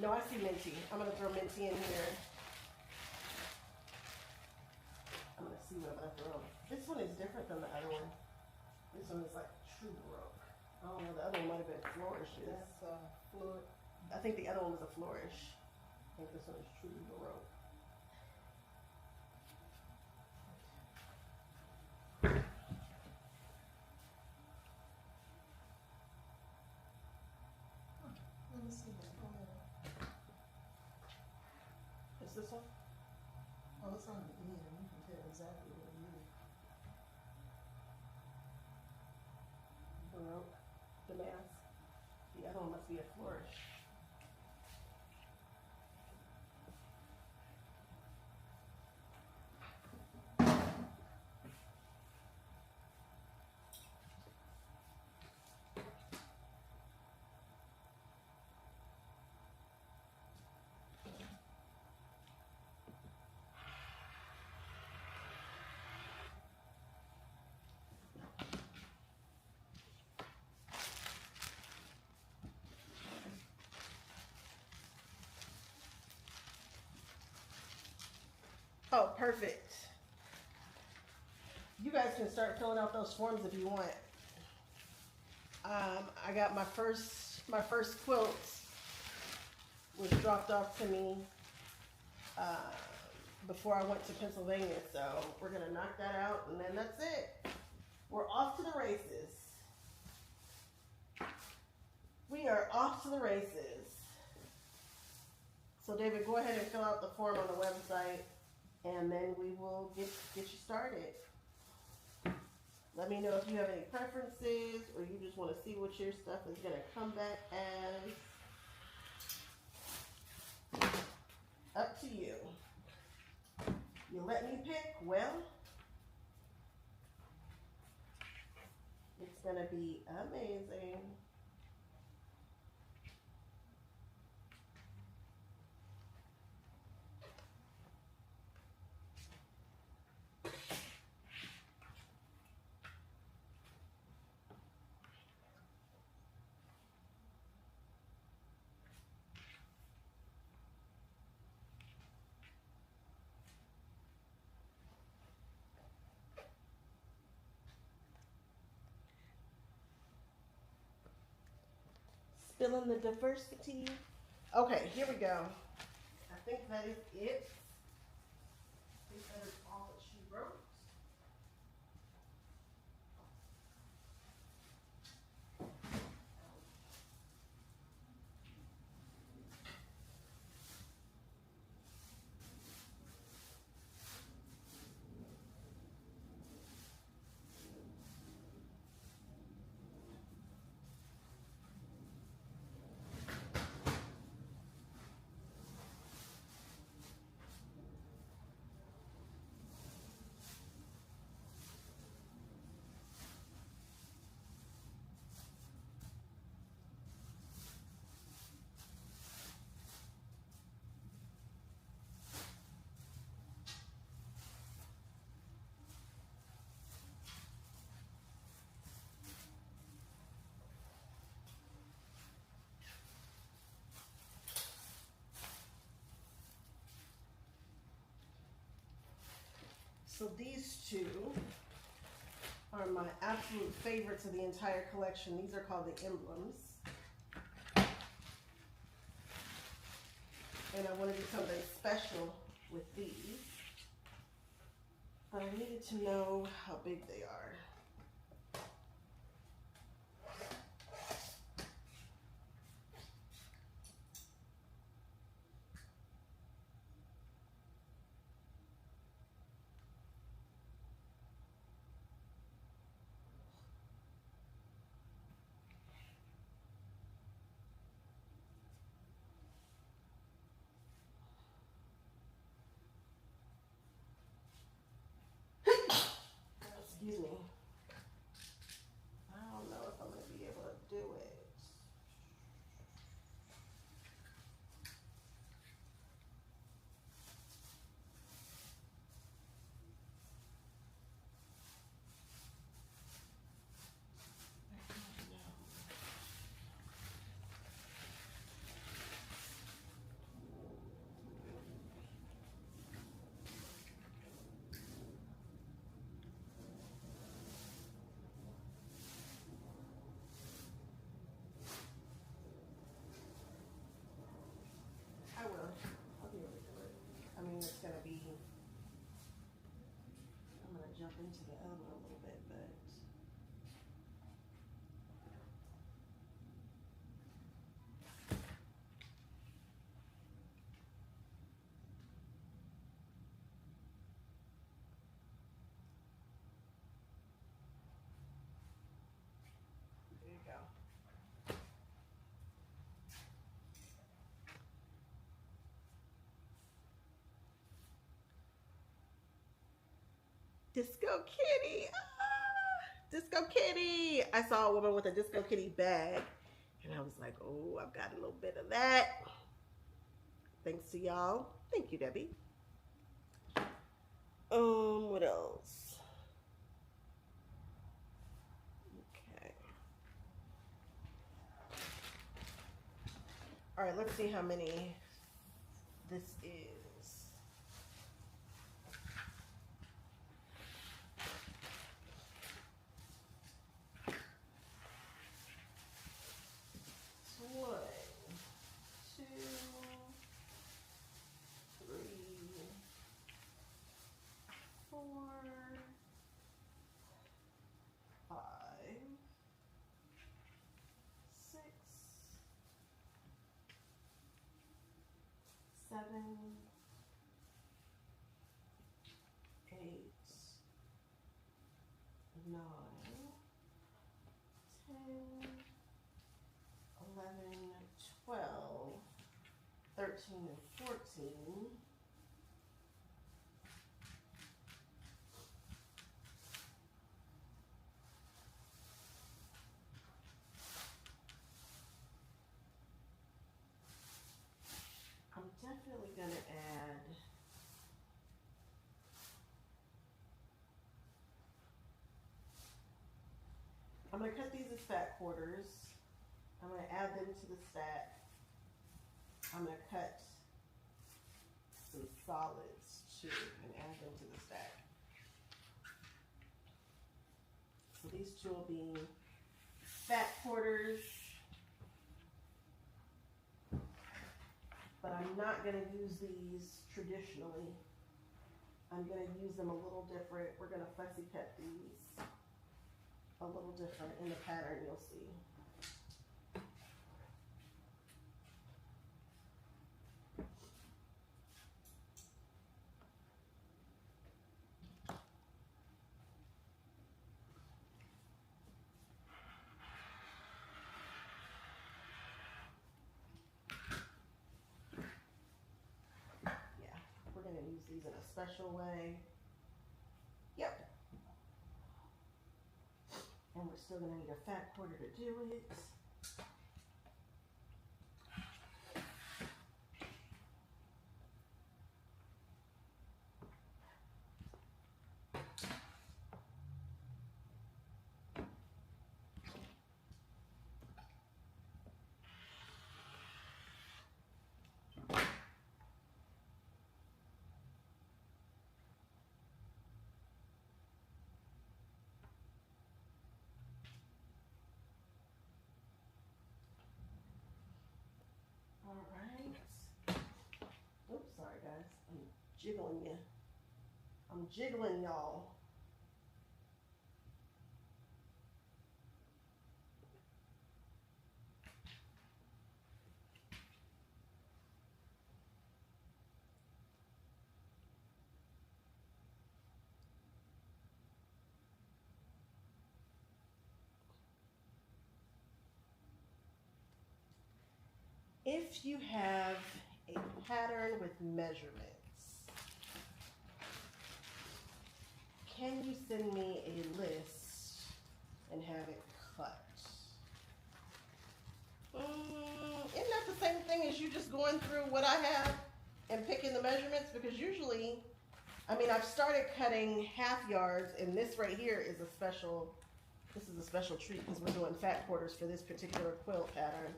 Speaker 1: No, I see minty. I'm gonna throw minty in here. I'm gonna see what I'm gonna throw. This one is different than the other one. This one is like true baroque. I don't know, the other one might have been flourishes.
Speaker 2: That's fluid.
Speaker 1: I think the other one was a flourish. I think this one is true baroque.
Speaker 2: Let me see that.
Speaker 1: Is this one?
Speaker 2: Oh, it's on the end. You can tell exactly what it is.
Speaker 1: Baroque. Damask. The other one must be a flourish. Oh, perfect. You guys can start filling out those forms if you want. I got my first quilt was dropped off to me before I went to Pennsylvania, so we're gonna knock that out, and then that's it. We're off to the races. We are off to the races. So David, go ahead and fill out the form on the website, and then we will get you started. Let me know if you have any preferences, or you just want to see what your stuff is going to come back as. Up to you. You let me pick, well, it's going to be amazing. Spilling the diversity. Okay, here we go. I think that is it. I think that is all that she wrote. So these two are my absolute favorites of the entire collection. These are called the emblems. And I want to do something special with these. But I needed to know how big they are. Excuse me. I don't know if I'm going to be able to do it. I will. I'll be able to do it. I mean, it's going to be, I'm going to jump into the other one a little bit, but. There you go. Disco Kitty. Ah, Disco Kitty. I saw a woman with a Disco Kitty bag. And I was like, oh, I've got a little bit of that. Thanks to y'all. Thank you, Debbie. What else? Okay. All right, let's see how many this is. Seven, 8, 9, 10, 11, 12, 13, and 14. I'm definitely going to add I'm going to cut these as fat quarters. I'm going to add them to the stack. I'm going to cut some solids too and add them to the stack. So these two will be fat quarters. But I'm not going to use these traditionally. I'm going to use them a little different. We're going to fussy cut these a little different in the pattern, you'll see. Use these in a special way. Yep. And we're still going to need a fat quarter to do it. jiggling you. I'm jiggling y'all. If you have a pattern with measurements, can you send me a list and have it cut? Isn't that the same thing as you just going through what I have and picking the measurements? Because usually, I mean, I've started cutting half yards, and this right here is a special, this is a special treat because we're doing fat quarters for this particular quilt pattern.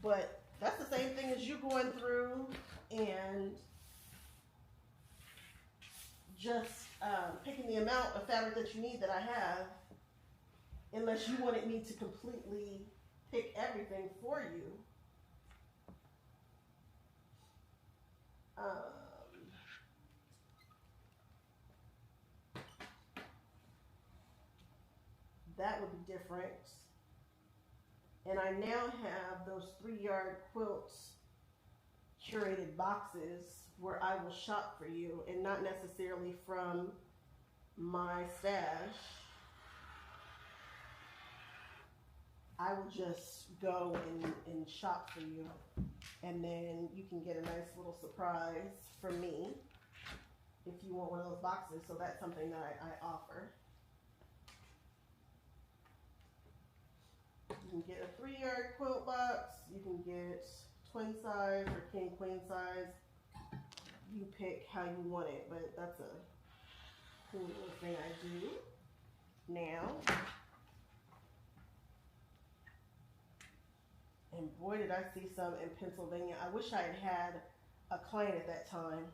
Speaker 1: But that's the same thing as you going through and just picking the amount of fabric that you need that I have, unless you wanted me to completely pick everything for you. That would be different. And I now have those 3-yard quilts curated boxes where I will shop for you, and not necessarily from my stash. I will just go and shop for you, and then you can get a nice little surprise from me if you want one of those boxes. So that's something that I offer. You can get a 3-yard quilt box. You can get twin size or king queen size. You pick how you want it, but that's a cool little thing I do now. And boy, did I see some in Pennsylvania. I wish I had had a client at that time,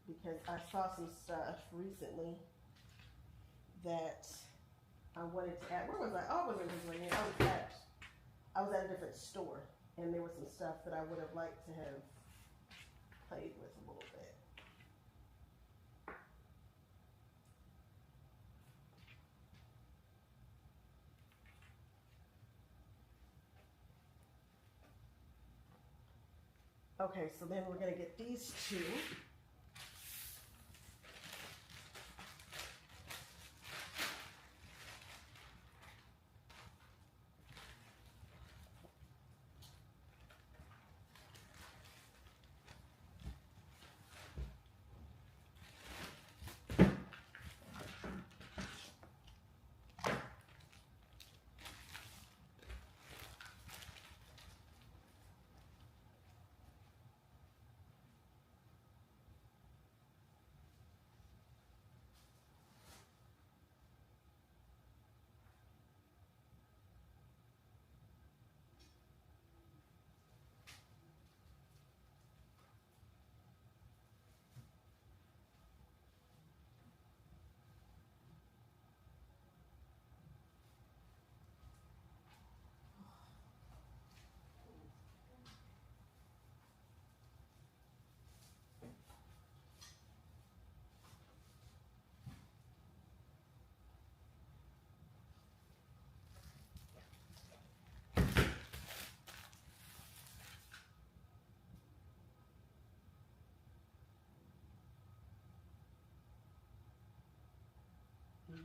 Speaker 1: because I saw some stuff recently that I wanted to add. Where was I? Oh, I wasn't in Pennsylvania. I was at a different store, and there was some stuff that I would have liked to have played with a little bit. Okay, so then we're going to get these two.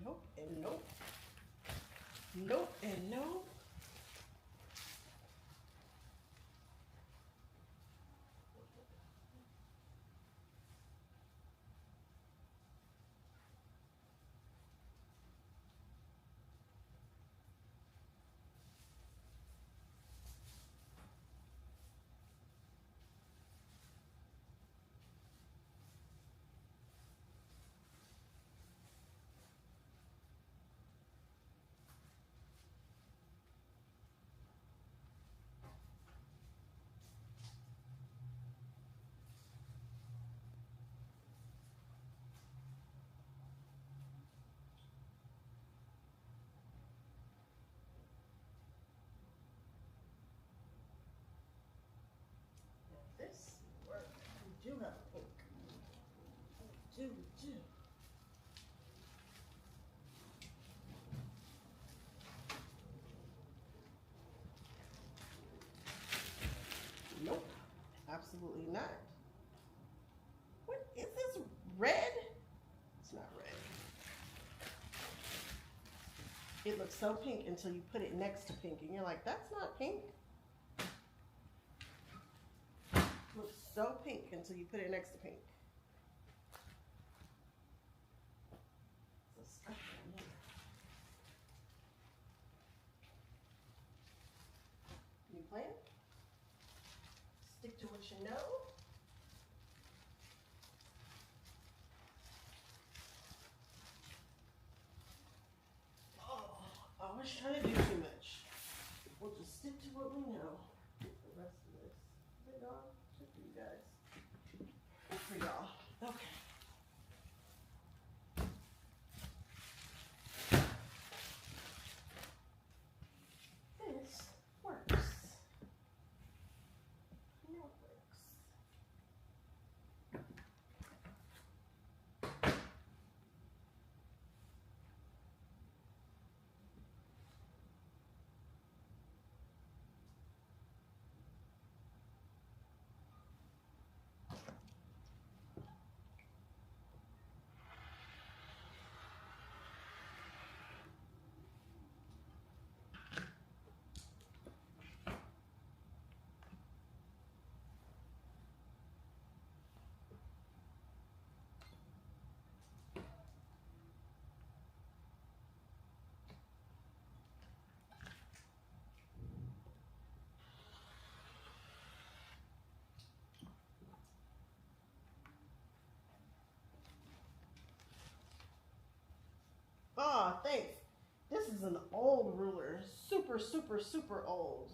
Speaker 1: Nope and nope. Nope and nope. Absolutely not. What is this? Red? It's not red. It looks so pink until you put it next to pink and you're like, that's not pink. It looks so pink until you put it next to pink. So stuck in here. You playing? Stick to what you know. Always trying to do too much. We'll just stick to what we know. The rest of this. Is it gone? Just for you guys. Good for y'all. Okay. This works. I know it works. Oh, thanks. This is an old ruler. Super, super, super old.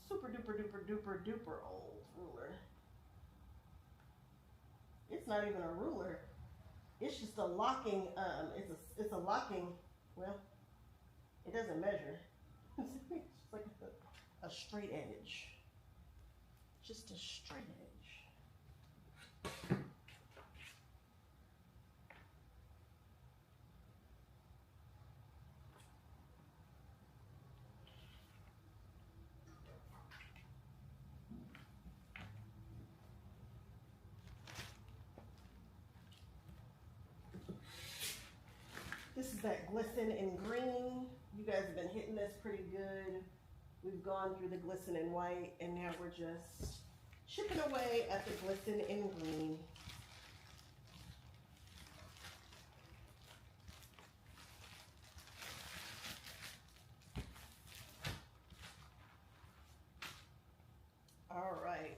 Speaker 1: Super duper duper duper duper old ruler. It's not even a ruler. It's just a locking, it's a locking, well, it doesn't measure. It's just like a straight edge. Just a straight edge. This is that glisten in green. You guys have been hitting this pretty good. We've gone through the glisten in white, and now we're just chipping away at the glisten in green. All right.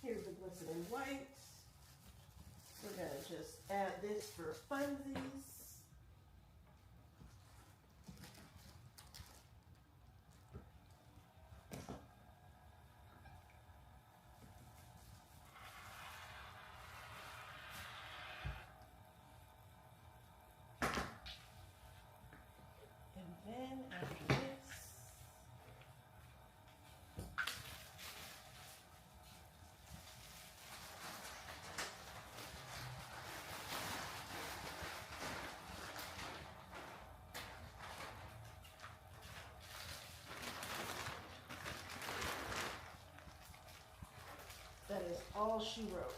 Speaker 1: Here's the glisten in white. We're gonna just add this for funsies. And then after this, that is all she wrote.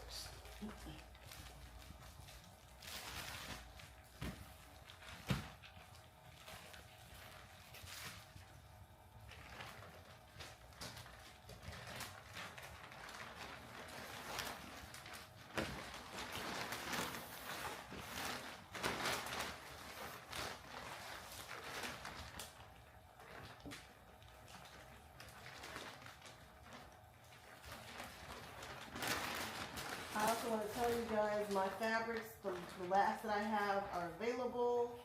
Speaker 1: I also want to tell you guys my fabrics, the last that I have, are available.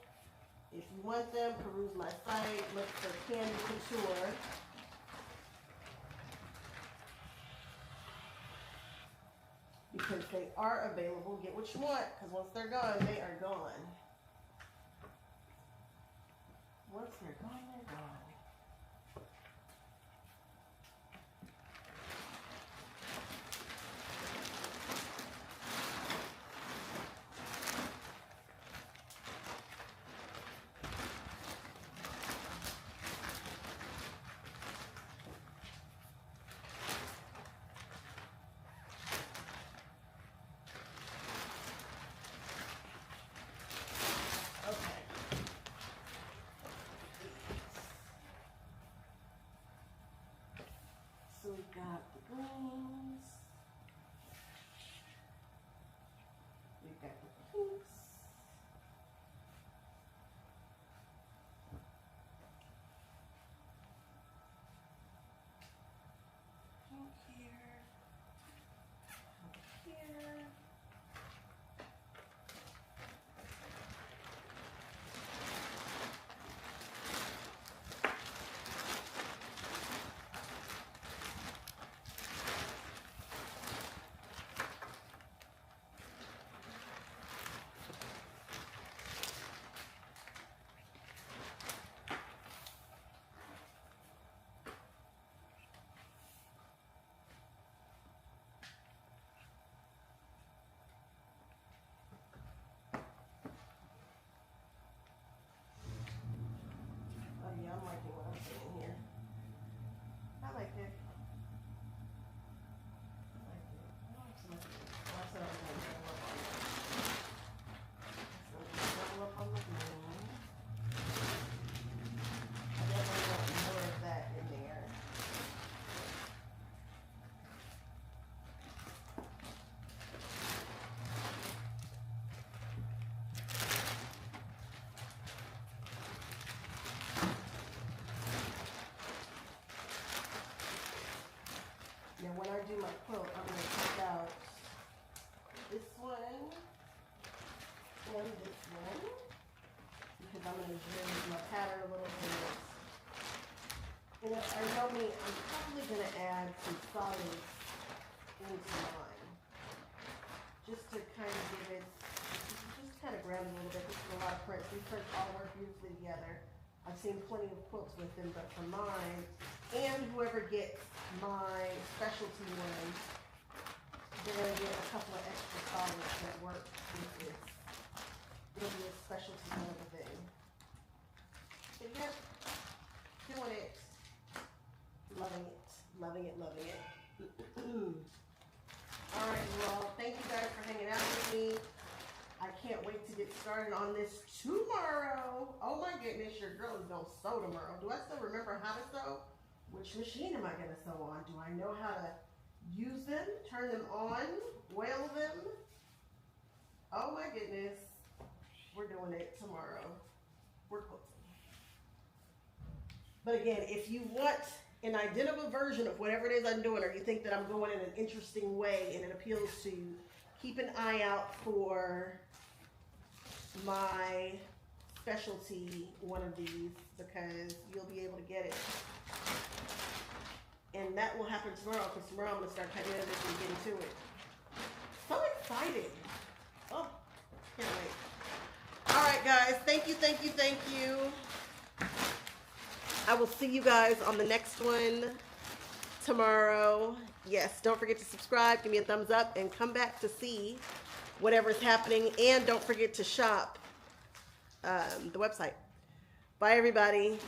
Speaker 1: If you want them, peruse my site, look for Candy Couture. because they are available. Get what you want, because once they're gone, they are gone. Once they're gone, they're gone. So we got the greens, we've got the pinks, pink here, here. Oh yeah, I'm liking what I'm seeing here. I like it. I like it. I like some of it. Well, I said I was going to double up on that. So double up on the green. I definitely want more of that in there. Now when I do my quilt, I'm going to take out this one and this one because I'm going to change my pattern a little bit. And I know me, I'm probably going to add some solids into mine just to kind of give it, just kind of grab it a little bit. This is a lot of prints. These prints all work beautifully together. I've seen plenty of quilts with them, but for mine, and whoever gets my specialty ones, they're going to get a couple of extra solids that work with this. It'll be a specialty kind of a thing. But yep, doing it. Loving it, loving it, loving it. All right, well, thank you guys for hanging out with me. I can't wait to get started on this tomorrow. Oh my goodness, your girl is going to sew tomorrow. Do I still remember how to sew? Which machine am I going to sew on? Do I know how to use them, turn them on, oil them? Oh my goodness. We're doing it tomorrow. We're quilting. But again, if you want an identical version of whatever it is I'm doing, or you think that I'm going in an interesting way and it appeals to you, keep an eye out for my specialty one of these, because you'll be able to get it. And that will happen tomorrow, because tomorrow I'm going to start cutting this and getting to it. So excited. Oh, can't wait. All right, guys. Thank you, thank you, thank you. I will see you guys on the next one tomorrow. Yes, don't forget to subscribe, give me a thumbs up, and come back to see whatever's happening. And don't forget to shop the website. Bye, everybody.